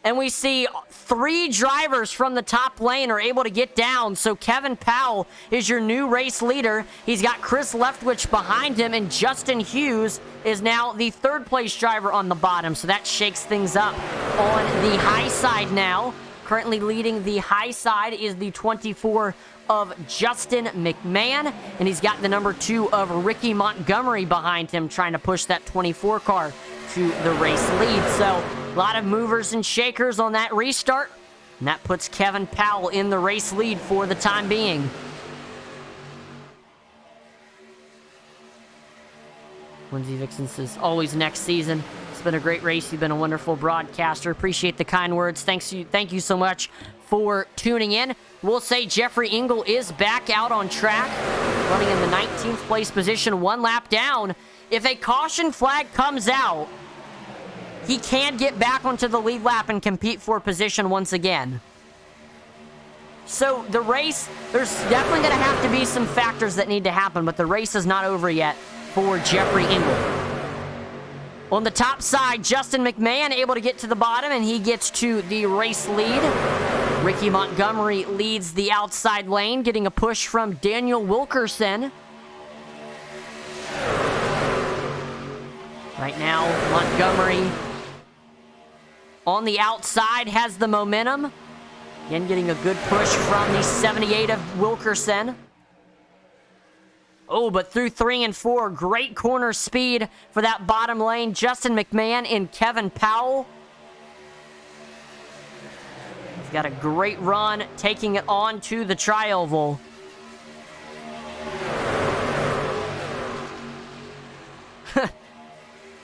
And we see 3 drivers from the top lane are able to get down. So Kevin Powell is your new race leader. He's got Chris Leftwich behind him, and Justin Hughes is now the 3rd place driver on the bottom. So that shakes things up on the high side now. Currently leading the high side is the 24 of Justin McMahon, and he's got the number 2 of Ricky Montgomery behind him, trying to push that 24 car to the race lead. So a lot of movers and shakers on that restart, and that puts Kevin Powell in the race lead for the time being. Lindsey Vixen says, always next season. It's been a great race. You've been a wonderful broadcaster. Appreciate the kind words. Thank you so much for tuning in. We'll say Jeffrey Engel is back out on track, running in the 19th place position, 1 lap down. If a caution flag comes out, he can get back onto the lead lap and compete for position once again. So the race, there's definitely going to have to be some factors that need to happen, but the race is not over yet for Jeffrey Engel. On the top side, Justin McMahon able to get to the bottom, and he gets to the race lead. Ricky Montgomery leads the outside lane, getting a push from Daniel Wilkerson. Right now, Montgomery on the outside has the momentum. Again, getting a good push from the 78 of Wilkerson. Oh, but through 3 and 4, great corner speed for that bottom lane. Justin McMahon and Kevin Powell. He's got a great run, taking it on to the tri-oval.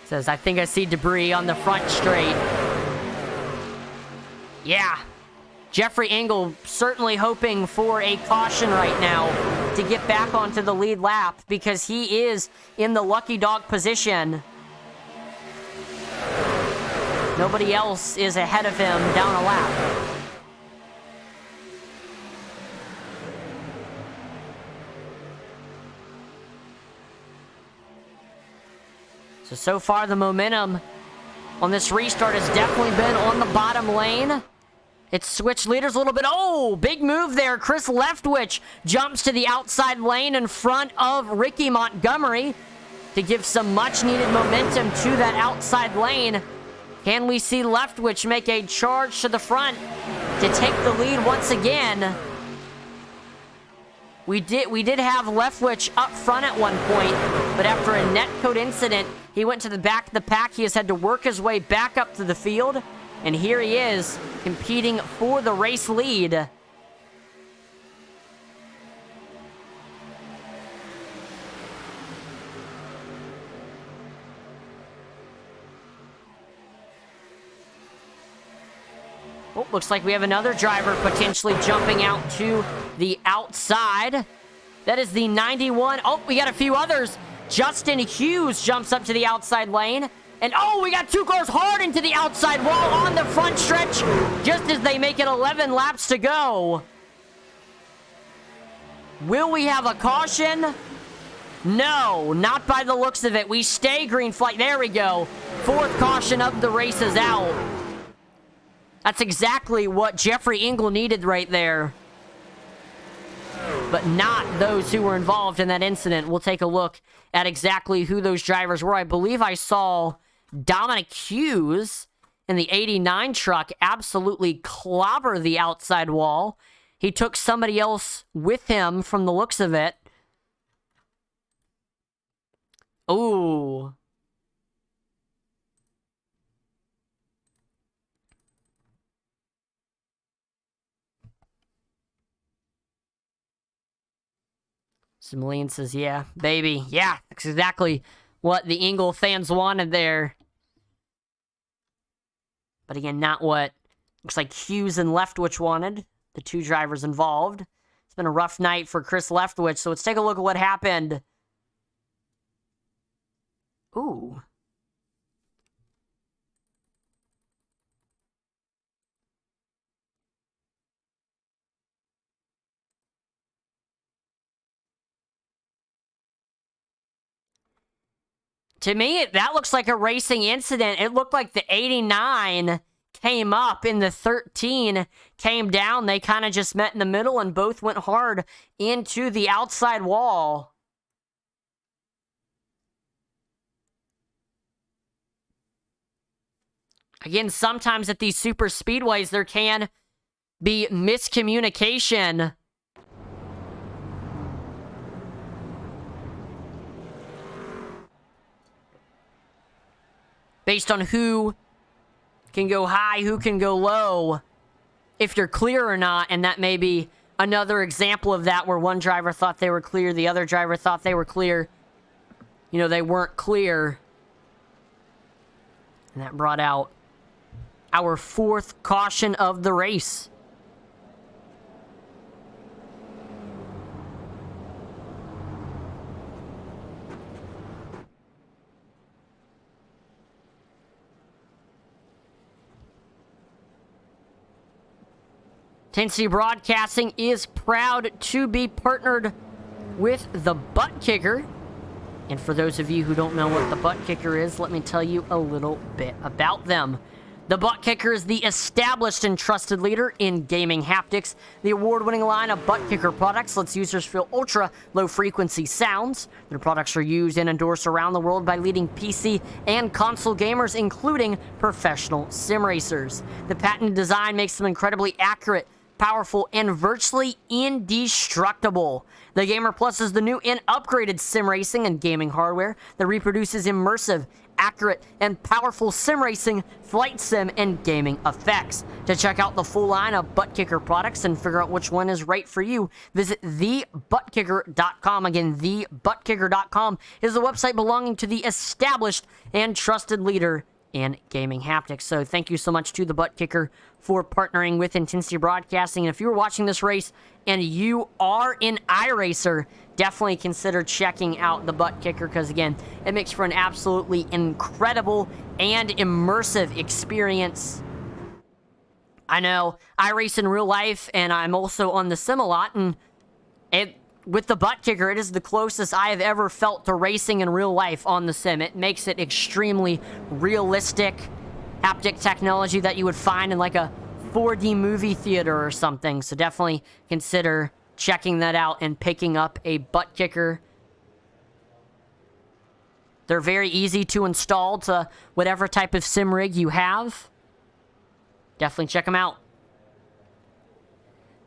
Says, I think I see debris on the front straight. Yeah. Jeffrey Engel certainly hoping for a caution right now to get back onto the lead lap, because he is in the lucky dog position. Nobody else is ahead of him down a lap. So far the momentum on this restart has definitely been on the bottom lane. It's switched leaders a little bit. Oh, big move there. Chris Leftwich jumps to the outside lane in front of Ricky Montgomery to give some much-needed momentum to that outside lane. Can we see Leftwich make a charge to the front to take the lead once again? We did have Leftwich up front at one point, but after a netcode incident, he went to the back of the pack. He has had to work his way back up to the field, and here he is, competing for the race lead. Oh, looks like we have another driver potentially jumping out to the outside. That is the 91. Oh, we got a few others. Justin Hughes jumps up to the outside lane. And oh, we got two cars hard into the outside wall on the front stretch just as they make it 11 laps to go. Will we have a caution? No, not by the looks of it. We stay green flag. There we go. Fourth caution of the race is out. That's exactly what Jeffrey Engel needed right there. But not those who were involved in that incident. We'll take a look at exactly who those drivers were. I believe I saw Dominic Hughes in the 89 truck absolutely clobber the outside wall. He took somebody else with him from the looks of it. Ooh. Similian says, yeah, baby. Yeah, that's exactly what the Engel fans wanted there. But again, not what looks like Hughes and Leftwich wanted, the two drivers involved. It's been a rough night for Chris Leftwich, so let's take a look at what happened. Ooh. To me, that looks like a racing incident. It looked like the 89 came up and the 13 came down. They kind of just met in the middle and both went hard into the outside wall. Again, sometimes at these super speedways, there can be miscommunication. Based on who can go high, who can go low, if you're clear or not, and that may be another example of that where one driver thought they were clear, the other driver thought they were clear. You know, they weren't clear. And that brought out our fourth caution of the race. Intensity Broadcasting is proud to be partnered with the Butt Kicker. And for those of you who don't know what the Butt Kicker is, let me tell you a little bit about them. The Butt Kicker is the established and trusted leader in gaming haptics. The award-winning line of Butt Kicker products lets users feel ultra-low-frequency sounds. Their products are used and endorsed around the world by leading PC and console gamers, including professional sim racers. The patented design makes them incredibly accurate, powerful, and virtually indestructible. The Gamer Plus is the new and upgraded sim racing and gaming hardware that reproduces immersive, accurate, and powerful sim racing, flight sim, and gaming effects. To check out the full line of Butt Kicker products and figure out which one is right for you, visit thebuttkicker.com. Again, thebuttkicker.com is the website belonging to the established and trusted leader in gaming haptics. So thank you so much to the Butt Kicker for partnering with Intensity Broadcasting. And if you were watching this race and you are an iRacer, definitely consider checking out the Butt Kicker, because again, it makes for an absolutely incredible and immersive experience. I know I race in real life, and I'm also on the sim a lot, and with the Butt Kicker, it is the closest I have ever felt to racing in real life on the sim. It makes it extremely realistic, haptic technology that you would find in like a 4D movie theater or something. So definitely consider checking that out and picking up a Butt Kicker. They're very easy to install to whatever type of sim rig you have. Definitely check them out.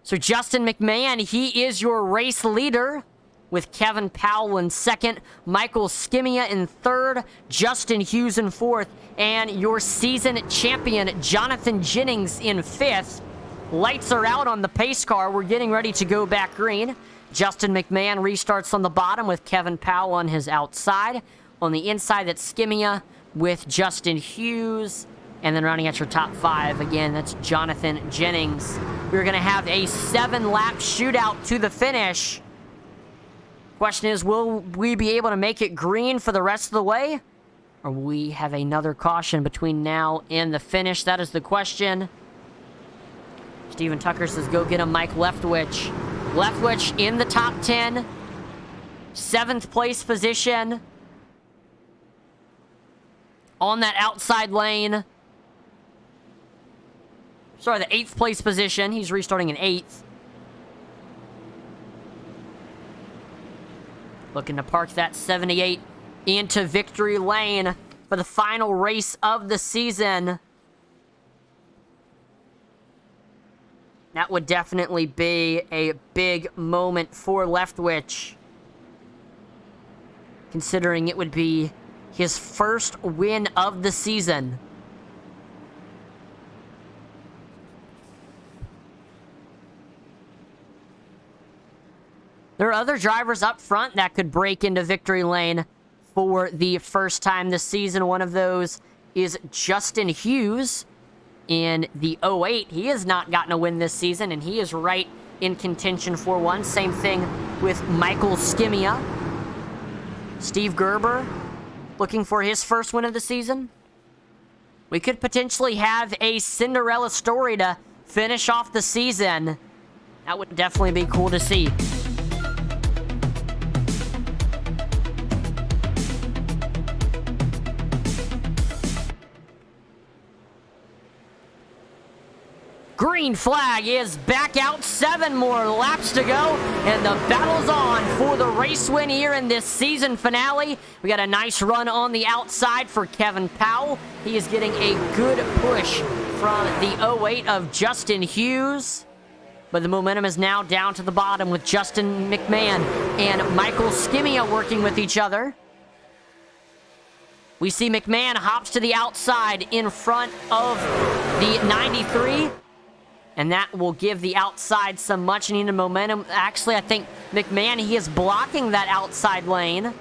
So Justin McMahon, he is your race leader with Kevin Powell in second, Michael Skimia in third, Justin Hughes in fourth, and your season champion, Jonathan Jennings, in fifth. Lights are out on the pace car. We're getting ready to go back green. Justin McMahon restarts on the bottom with Kevin Powell on his outside. On the inside, that's Skimia with Justin Hughes. And then running at your top five, again, that's Jonathan Jennings. We're going to have a 7-lap shootout to the finish. Question is, will we be able to make it green for the rest of the way? Or will we have another caution between now and the finish? That is the question. Steven Tucker says, go get him, Mike Leftwich. Leftwich in the top 10. 7th place position. On that outside lane. Sorry, the 8th place position. He's restarting in 8th. Looking to park that 78 into victory lane for the final race of the season. That would definitely be a big moment for Leftwich, considering it would be his first win of the season. There are other drivers up front that could break into victory lane for the first time this season. One of those is Justin Hughes in the 08. He has not gotten a win this season, and he is right in contention for one. Same thing with Michael Skimia. Steve Gerber looking for his first win of the season. We could potentially have a Cinderella story to finish off the season. That would definitely be cool to see. Green flag is back out. 7 more laps to go, and the battle's on for the race win here in this season finale. We got a nice run on the outside for Kevin Powell. He is getting a good push from the 08 of Justin Hughes. But the momentum is now down to the bottom with Justin McMahon and Michael Skimia working with each other. We see McMahon hops to the outside in front of the 93. And that will give the outside some much-needed momentum. Actually, I think McMahon, he is blocking that outside lane.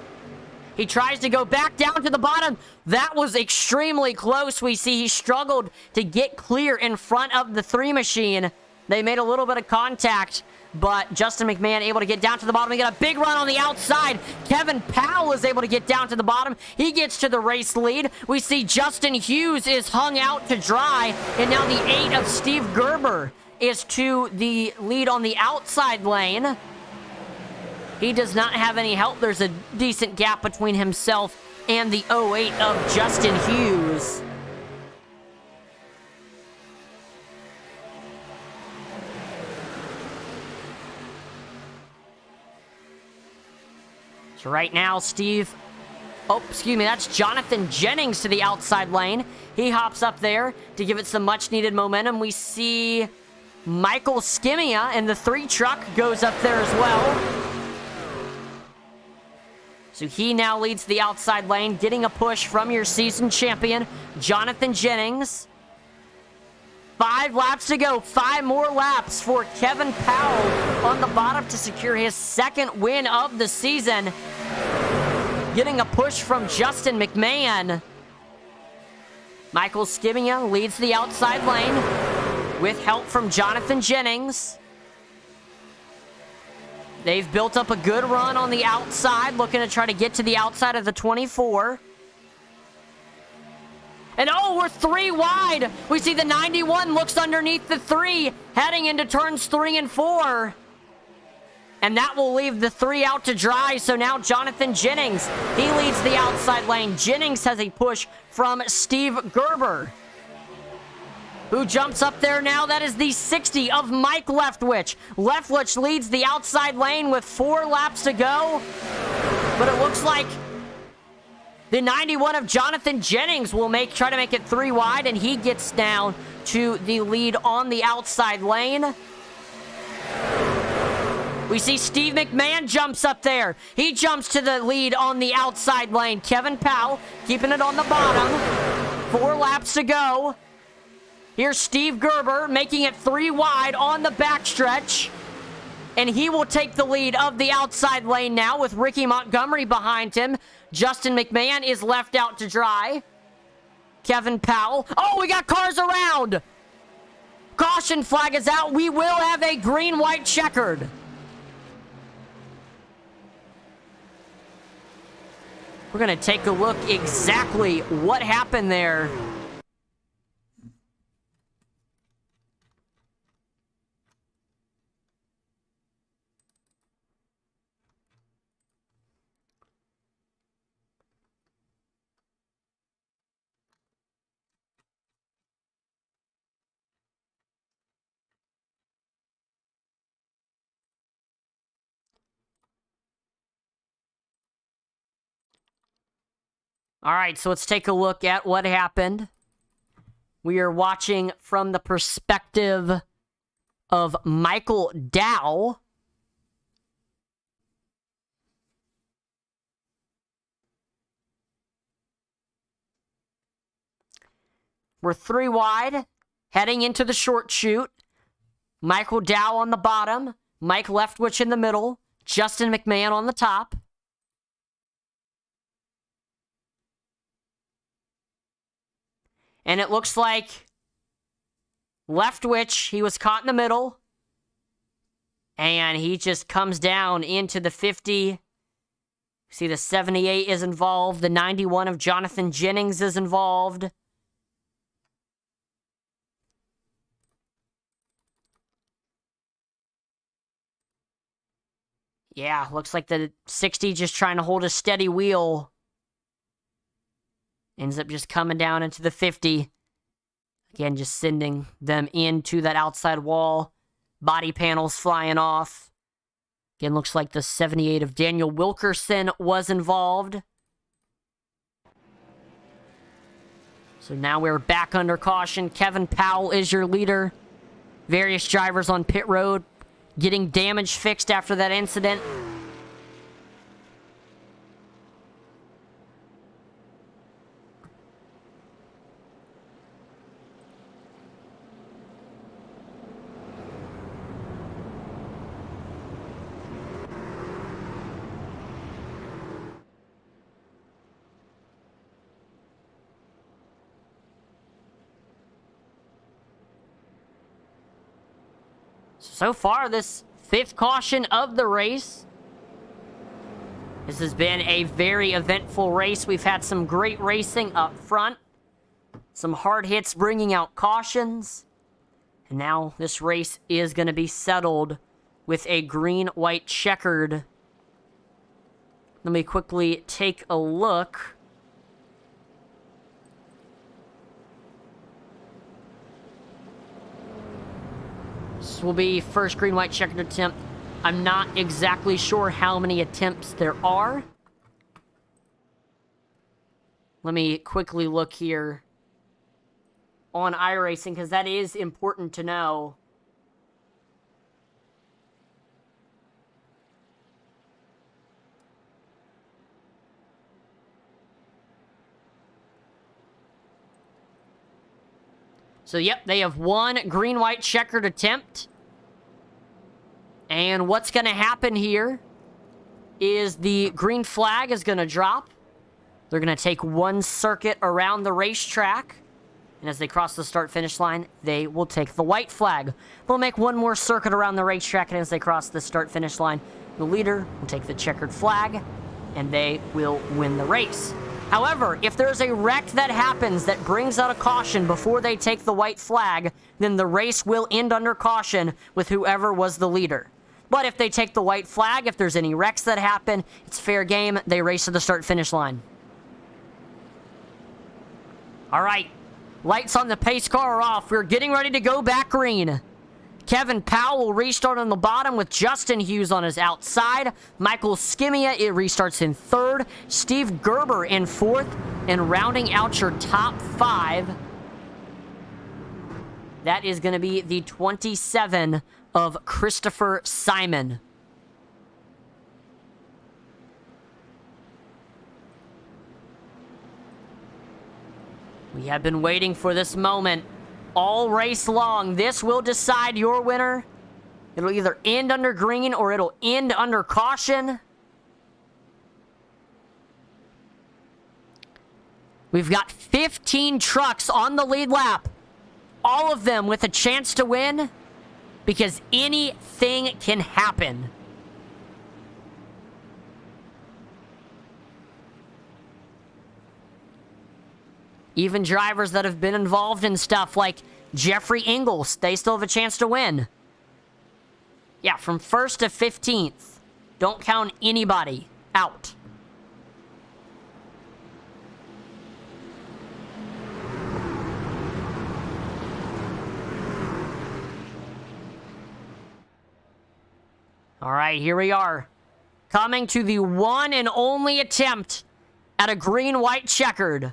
He tries to go back down to the bottom. That was extremely close. We see he struggled to get clear in front of the 3 machine. They made a little bit of contact, but Justin McMahon able to get down to the bottom. He got a big run on the outside. Kevin Powell is able to get down to the bottom. He gets to the race lead. We see Justin Hughes is hung out to dry, and now the 8 of Steve Gerber is to the lead on the outside lane. He does not have any help. There's a decent gap between himself and the 08 of Justin Hughes. So right now, that's Jonathan Jennings to the outside lane. He hops up there to give it some much-needed momentum. We see Michael Skimia, and the 3 truck goes up there as well. So he now leads the outside lane, getting a push from your season champion, Jonathan Jennings. 5 laps to go. 5 more laps for Kevin Powell on the bottom to secure his 2nd win of the season. Getting a push from Justin McMahon. Michael Skimia leads the outside lane with help from Jonathan Jennings. They've built up a good run on the outside, looking to try to get to the outside of the 24. And oh, we're 3 wide. We see the 91 looks underneath the 3, heading into turns 3 and 4. And that will leave the 3 out to dry. So now Jonathan Jennings, he leads the outside lane. Jennings has a push from Steve Gerber, who jumps up there now. That is the 60 of Mike Leftwich. Leftwich leads the outside lane with 4 laps to go. But it looks like the 91 of Jonathan Jennings will try to make it 3 wide, and he gets down to the lead on the outside lane. We see Steve McMahon jumps up there. He jumps to the lead on the outside lane. Kevin Powell keeping it on the bottom. 4 laps to go. Here's Steve Gerber making it 3 wide on the backstretch. And he will take the lead of the outside lane now with Ricky Montgomery behind him. Justin McMahon is left out to dry. Kevin Powell. Oh, we got cars around. Caution flag is out. We will have a green-white checkered. We're going to take a look exactly what happened there. All right, so let's take a look at what happened. We are watching from the perspective of Michael Dow. We're 3 wide, heading into the short chute. Michael Dow on the bottom, Mike Leftwich in the middle, Justin McMahon on the top. And it looks like Leftwich, he was caught in the middle. And he just comes down into the 50. See, the 78 is involved. The 91 of Jonathan Jennings is involved. Yeah, looks like the 60 just trying to hold a steady wheel. Ends up just coming down into the 50. Again, just sending them into that outside wall. Body panels flying off. Again, looks like the 78 of Daniel Wilkerson was involved. So now we're back under caution. Kevin Powell is your leader. Various drivers on pit road getting damage fixed after that incident. So far, this 5th caution of the race. This has been a very eventful race. We've had some great racing up front. Some hard hits bringing out cautions. And now this race is going to be settled with a green-white checkered. Let me quickly take a look. This will be first green-white checkered attempt. I'm not exactly sure how many attempts there are. Let me quickly look here on iRacing, because that is important to know. So, yep, they have one green-white checkered attempt. And what's going to happen here is the green flag is going to drop. They're going to take one circuit around the racetrack. And as they cross the start-finish line, they will take the white flag. They'll make one more circuit around the racetrack, and as they cross the start-finish line, the leader will take the checkered flag, and they will win the race. However, if there's a wreck that happens that brings out a caution before they take the white flag, then the race will end under caution with whoever was the leader. But if they take the white flag, if there's any wrecks that happen, it's fair game. They race to the start-finish line. All right. Lights on the pace car are off. We're getting ready to go back green. Kevin Powell will restart on the bottom with Justin Hughes on his outside. Michael Skimia, it restarts in 3rd. Steve Gerber in 4th. And rounding out your top 5, that is going to be the 27 of Christopher Simon. We have been waiting for this moment all race long. This will decide your winner. It'll either end under green or it'll end under caution. We've got 15 trucks on the lead lap. All of them with a chance to win because anything can happen. Even drivers that have been involved in stuff like Jeffrey Ingles, they still have a chance to win. Yeah, from 1st to 15th. Don't count anybody out. All right, here we are. Coming to the one and only attempt at a green-white checkered.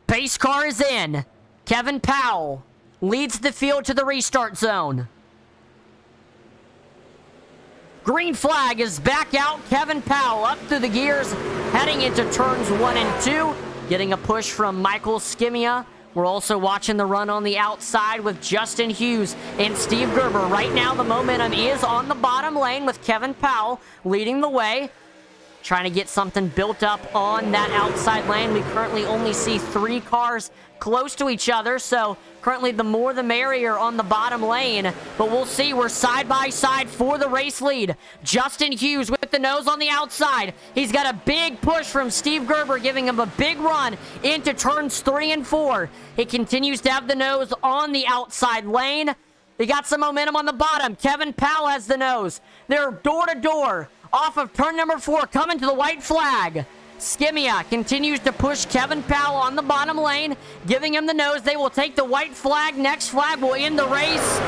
Pace car is in. Kevin Powell leads the field to the restart zone. Green flag is back out. Kevin Powell up through the gears, heading into turns 1 and 2. Getting a push from Michael Skimia. We're also watching the run on the outside with Justin Hughes and Steve Gerber. Right now, the momentum is on the bottom lane with Kevin Powell leading the way. Trying to get something built up on that outside lane. We currently only see 3 cars close to each other, so currently the more the merrier on the bottom lane. But we'll see. We're side by side for the race lead. Justin Hughes with the nose on the outside. He's got a big push from Steve Gerber, giving him a big run into turns 3 and 4. He continues to have the nose on the outside lane. He got some momentum on the bottom. Kevin Powell has the nose. They're door to door. Off of turn number 4, coming to the white flag. Skimia continues to push Kevin Powell on the bottom lane, giving him the nose. They will take the white flag. Next flag will end the race.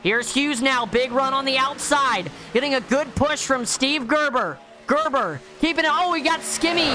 Here's Hughes now. Big run on the outside. Getting a good push from Steve Gerber. Gerber keeping it. Oh, we got Skimmy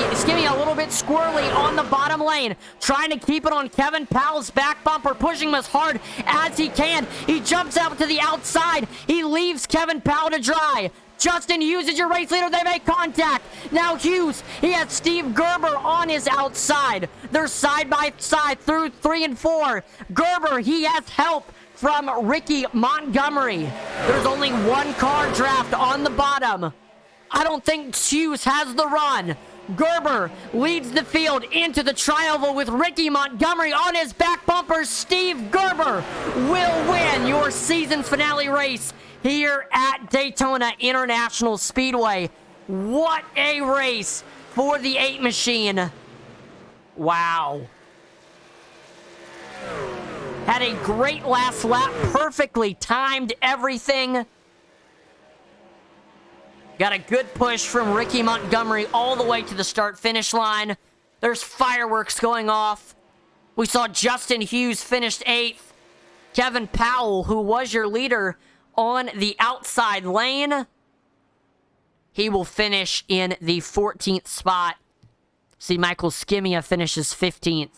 a little bit squirrely on the bottom lane. Trying to keep it on Kevin Powell's back bumper. Pushing him as hard as he can. He jumps out to the outside. He leaves Kevin Powell to dry. Justin Hughes is your race leader. They make contact. Now Hughes, he has Steve Gerber on his outside. They're side by side through 3 and 4. Gerber, he has help from Ricky Montgomery. There's only 1 car draft on the bottom. I don't think Hughes has the run. Gerber leads the field into the tri-oval with Ricky Montgomery on his back bumper. Steve Gerber will win your season finale race here at Daytona International Speedway. What a race for the 8 machine. Wow. Had a great last lap, perfectly timed everything. Got a good push from Ricky Montgomery all the way to the start-finish line. There's fireworks going off. We saw Justin Hughes finished 8th. Kevin Powell, who was your leader on the outside lane, he will finish in the 14th spot. See, Michael Skimia finishes 15th.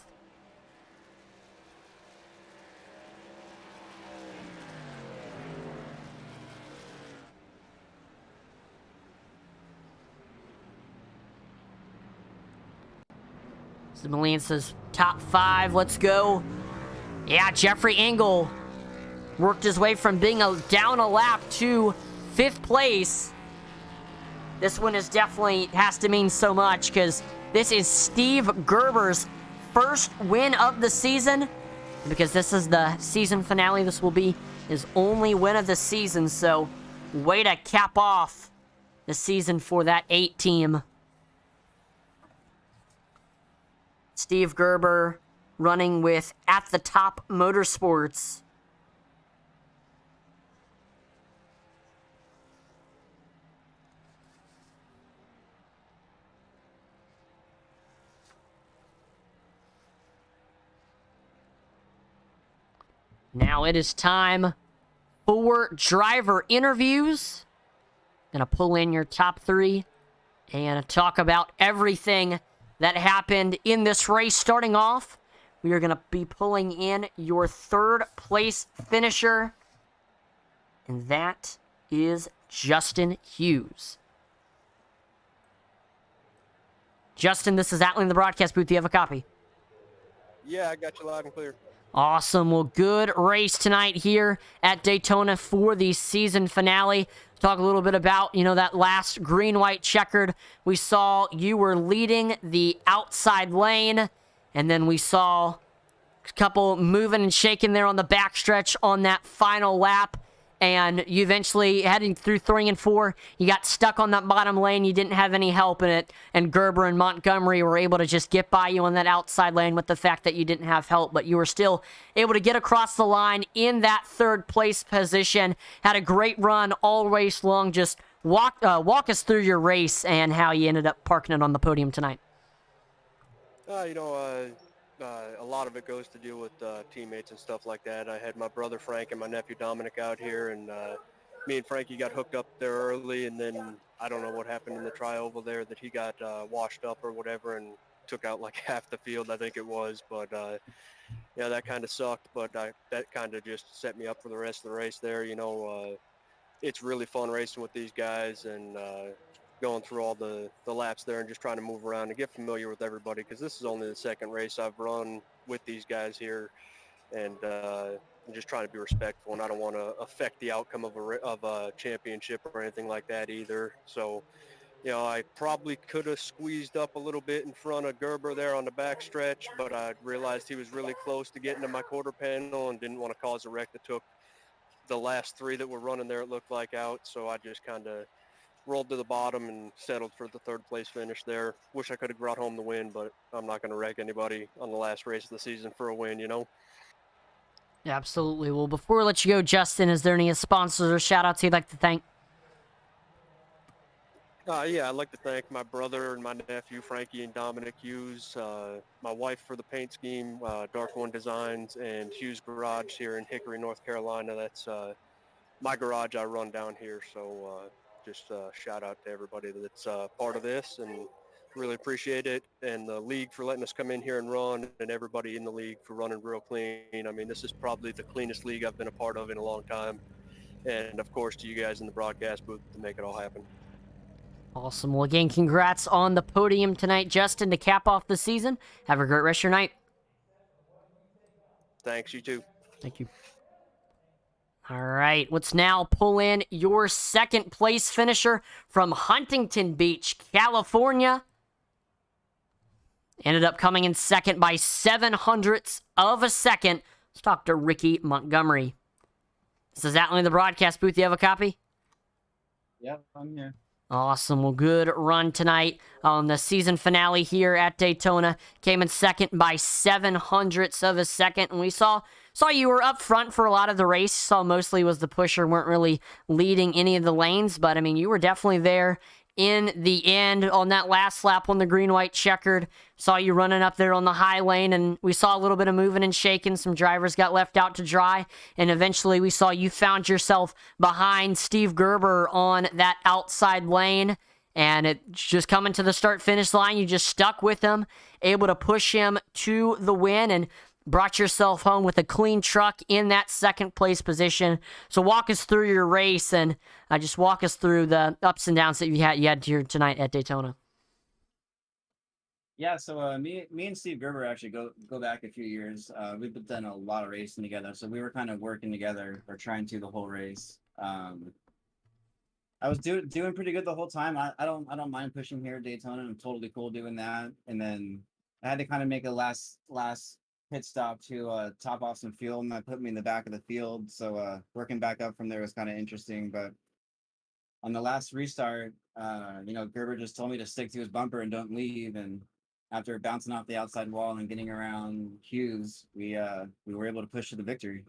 Moline says, top 5, let's go. Yeah, Jeffrey Engel worked his way from being down a lap to 5th place. This one is definitely has to mean so much because this is Steve Gerber's first win of the season. Because this is the season finale, this will be his only win of the season. So, way to cap off the season for that 8 team. Steve Gerber running with At the Top Motorsports. Now it is time for driver interviews. Gonna pull in your top 3 and talk about everything that happened in this race. Starting off, we are going to be pulling in your 3rd place finisher, and that is Justin Hughes. Justin, this is Atlee in the broadcast booth. Do you have a copy? Yeah, I got you loud and clear. Awesome. Well, good race tonight here at Daytona for the season finale. Talk a little bit about, that last green-white checkered. We saw you were leading the outside lane, and then we saw a couple moving and shaking there on the backstretch on that final lap. And you eventually, heading through 3 and 4, you got stuck on that bottom lane. You didn't have any help in it. And Gerber and Montgomery were able to just get by you on that outside lane with the fact that you didn't have help. But you were still able to get across the line in that 3rd place position. Had a great run all race long. Just walk us through your race and how you ended up parking it on the podium tonight. A lot of it goes to deal with teammates and stuff like that. I had my brother Frank and my nephew Dominic out here, and me and Frankie got hooked up there early, and then I don't know what happened in the trioval there that he got washed up or whatever and took out like half the field, I think it was. But yeah, that kind of sucked, but that kind of just set me up for the rest of the race there. It's really fun racing with these guys and going through all the laps there and just trying to move around and get familiar with everybody, because this is only the 2nd race I've run with these guys here, and I'm just trying to be respectful, and I don't want to affect the outcome of a championship or anything like that either. So, I probably could have squeezed up a little bit in front of Gerber there on the back stretch, but I realized he was really close to getting to my quarter panel and didn't want to cause a wreck that took the last 3 that were running there, it looked like, out. So I just kind of rolled to the bottom and settled for the 3rd place finish there. Wish I could have brought home the win, but I'm not going to wreck anybody on the last race of the season for a win, Absolutely. Well, before we let you go, Justin, is there any sponsors or shout-outs you'd like to thank? Yeah, I'd like to thank my brother and my nephew, Frankie and Dominic Hughes, my wife for the paint scheme, Dark One Designs, and Hughes Garage here in Hickory, North Carolina. That's my garage I run down here, so just shout out to everybody that's part of this, and really appreciate it, and the league for letting us come in here and run, and everybody in the league for running real clean. I mean, this is probably the cleanest league I've been a part of in a long time, and of course to you guys in the broadcast booth to make it all happen. Awesome. Well, again, congrats on the podium tonight, Justin, to cap off the season. Have a great rest of your night. Thanks, you too. Thank you. All right, let's now pull in your 2nd place finisher from Huntington Beach, California. Ended up coming in 2nd by 0.07 of a second. Let's talk to Ricky Montgomery. This is Atlee in the broadcast booth. You have a copy? Yep, I'm here. Awesome. Well, good run tonight on the season finale here at Daytona. Came in 2nd by 0.07 of a second. And we saw you were up front for a lot of the race. Saw mostly was the pusher, weren't really leading any of the lanes. But, I mean, you were definitely there in the end on that last lap on the green-white checkered. Saw you running up there on the high lane, and we saw a little bit of moving and shaking. Some drivers got left out to dry, and eventually we saw you found yourself behind Steve Gerber on that outside lane, and it just coming to the start-finish line, you just stuck with him, able to push him to the win, and brought yourself home with a clean truck in that 2nd place position. So walk us through your race, and just walk us through the ups and downs that you had here tonight at Daytona. Yeah, so me and Steve Gerber actually go back a few years. We've done a lot of racing together, so we were kind of working together or trying to the whole race. I was doing pretty good the whole time. I don't mind pushing here at Daytona. I'm totally cool doing that. And then I had to kind of make a last pit stop to top off some fuel, and that put me in the back of the field. So working back up from there was kind of interesting. But on the last restart, Gerber just told me to stick to his bumper and don't leave. And after bouncing off the outside wall and getting around Hughes, we were able to push to the victory.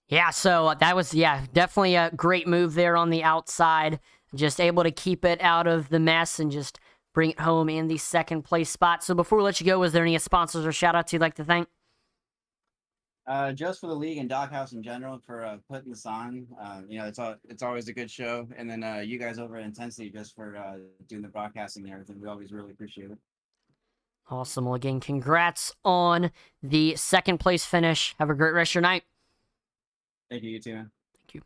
Yeah, so that was, definitely a great move there on the outside. Just able to keep it out of the mess and just bring it home in the 2nd place spot. So before we let you go, was there any sponsors or shout-outs you'd like to thank? Just for the league and Doghouse in general for putting this on. It's always a good show. And then you guys over at Intensity just for doing the broadcasting and everything. We always really appreciate it. Awesome. Well, again, congrats on the 2nd place finish. Have a great rest of your night. Thank you, you too, man. Thank you.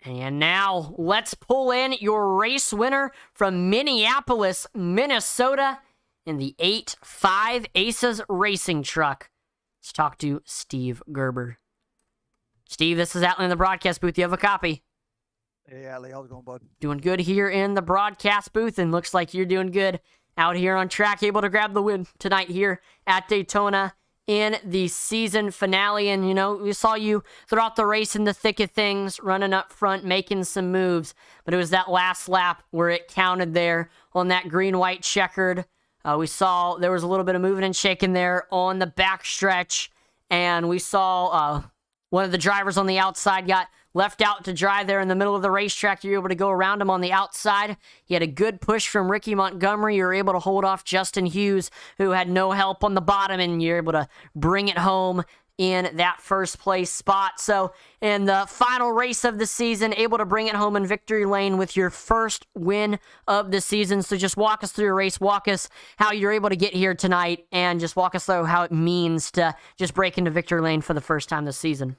And now let's pull in your race winner from Minneapolis, Minnesota in the 8.5 Aces racing truck. Let's talk to Steve Gerber. Steve, this is Atlee in the broadcast booth. You have a copy? Hey, Atlee, how's it going, bud? Doing good here in the broadcast booth, and looks like you're doing good out here on track, able to grab the win tonight here at Daytona in the season finale. And, you know, we saw you throughout the race in the thick of things, running up front, making some moves. But it was that last lap where it counted there on that green-white checkered. We saw there was a little bit of moving and shaking there on the backstretch. And we saw one of the drivers on the outside got left out to dry there in the middle of the racetrack. You were able to go around him on the outside. He had a good push from Ricky Montgomery. You were able to hold off Justin Hughes, who had no help on the bottom, and you're able to bring it home in that first place spot. So in the final race of the season, able to bring it home in victory lane with your first win of the season. So just walk us through your race, walk us how you're able to get here tonight, and just walk us through how it means to just break into victory lane for the first time this season.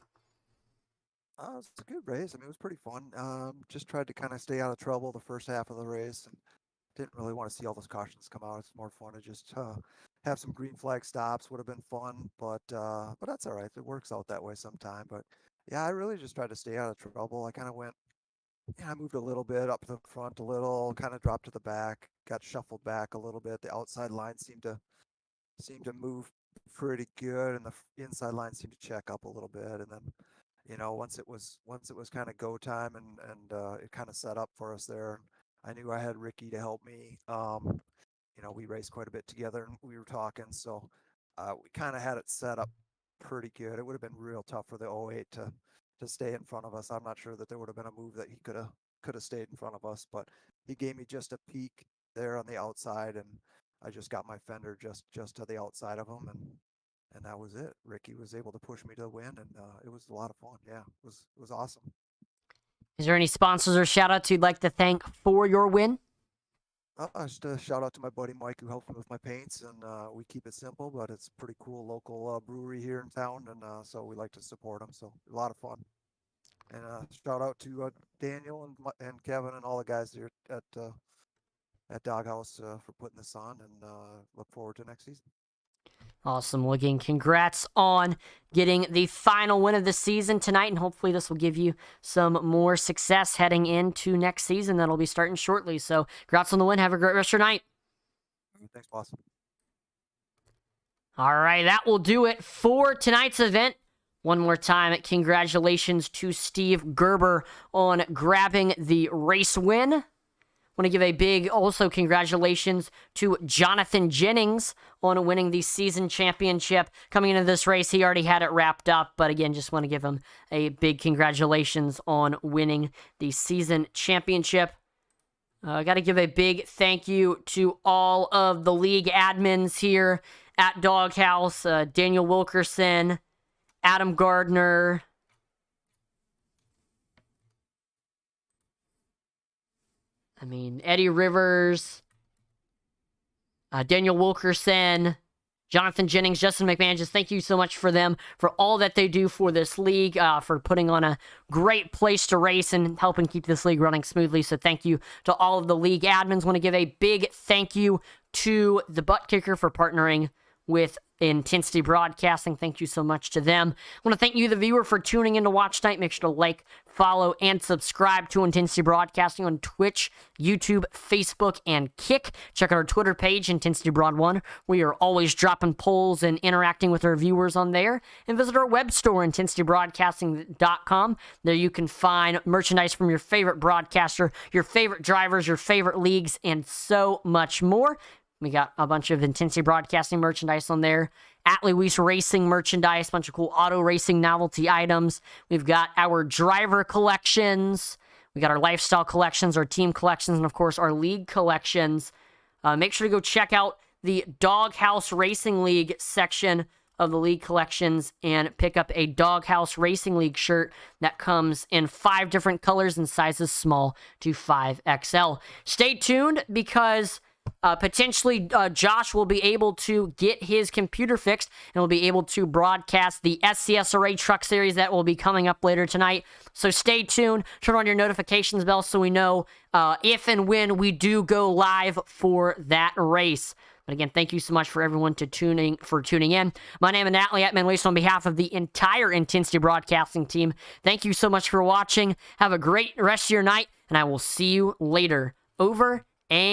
It was a good race. I mean, it was pretty fun. Just tried to kind of stay out of trouble the first half of the race, and didn't really want to see all those cautions come out. It's more fun to just have some green flag stops. Would have been fun, but that's all right. It works out that way sometime. But yeah, I really just tried to stay out of trouble. I kind of went, I moved a little bit up to the front, a little, kind of dropped to the back, got shuffled back a little bit. The outside line seemed to move pretty good, and the inside line seemed to check up a little bit, and then, you know, once it was kind of go time, and it kind of set up for us there. I knew I had Ricky to help me. You know, we raced quite a bit together, and we were talking, so we kind of had it set up pretty good. It would have been real tough for the 08 to stay in front of us. I'm not sure that there would have been a move that he could have stayed in front of us, but he gave me just a peek there on the outside, and I just got my fender just to the outside of him, and that was it. Ricky was able to push me to the win, and it was a lot of fun. Yeah, it was awesome. Is there any sponsors or shout-outs you'd like to thank for your win? Just a shout out to my buddy Mike, who helped me with my paints, and we keep it simple, but it's a pretty cool local brewery here in town, and so we like to support them. So a lot of fun. And shout out to Daniel and Kevin and all the guys here at Doghouse for putting this on, and look forward to next season. Awesome. Well, again, congrats on getting the final win of the season tonight, and hopefully this will give you some more success heading into next season that'll be starting shortly. So, congrats on the win. Have a great rest of your night. Thanks, boss. All right, that will do it for tonight's event. One more time, congratulations to Steve Gerber on grabbing the race win. Want to give a big also congratulations to Jonathan Jennings on winning the season championship. Coming into this race, he already had it wrapped up, but again, just want to give him a big congratulations on winning the season championship. I got to give a big thank you to all of the league admins here at Doghouse. Daniel Wilkerson, Adam Gardner, Eddie Rivers, Daniel Wilkerson, Jonathan Jennings, Justin McMahon. Just thank you so much for them, for all that they do for this league, for putting on a great place to race and helping keep this league running smoothly. So thank you to all of the league admins. Want to give a big thank you to the Butt Kicker for partnering with Intensity Broadcasting. Thank you so much to them. I want to thank you, the viewer, for tuning in to watch tonight. Make sure to like, follow, and subscribe to Intensity Broadcasting on Twitch, YouTube, Facebook, and Kick. Check out our Twitter page, Intensity Broad 1. We are always dropping polls and interacting with our viewers on there. And visit our web store, intensitybroadcasting.com. There you can find merchandise from your favorite broadcaster, your favorite drivers, your favorite leagues, and so much more. We got a bunch of Intensity Broadcasting merchandise on there. Atlee Weiss Racing merchandise, bunch of cool auto racing novelty items. We've got our driver collections. We got our lifestyle collections, our team collections, and of course our league collections. Make sure to go check out the Doghouse Racing League section of the league collections and pick up a Doghouse Racing League shirt that comes in 5 different colors and sizes small to 5XL. Stay tuned because Potentially, Josh will be able to get his computer fixed and will be able to broadcast the SCSRA Truck Series that will be coming up later tonight. So stay tuned. Turn on your notifications bell so we know if and when we do go live for that race. But again, thank you so much for everyone tuning in. My name is Natalie Atman Racing on behalf of the entire Intensity Broadcasting team. Thank you so much for watching. Have a great rest of your night, and I will see you later. Over and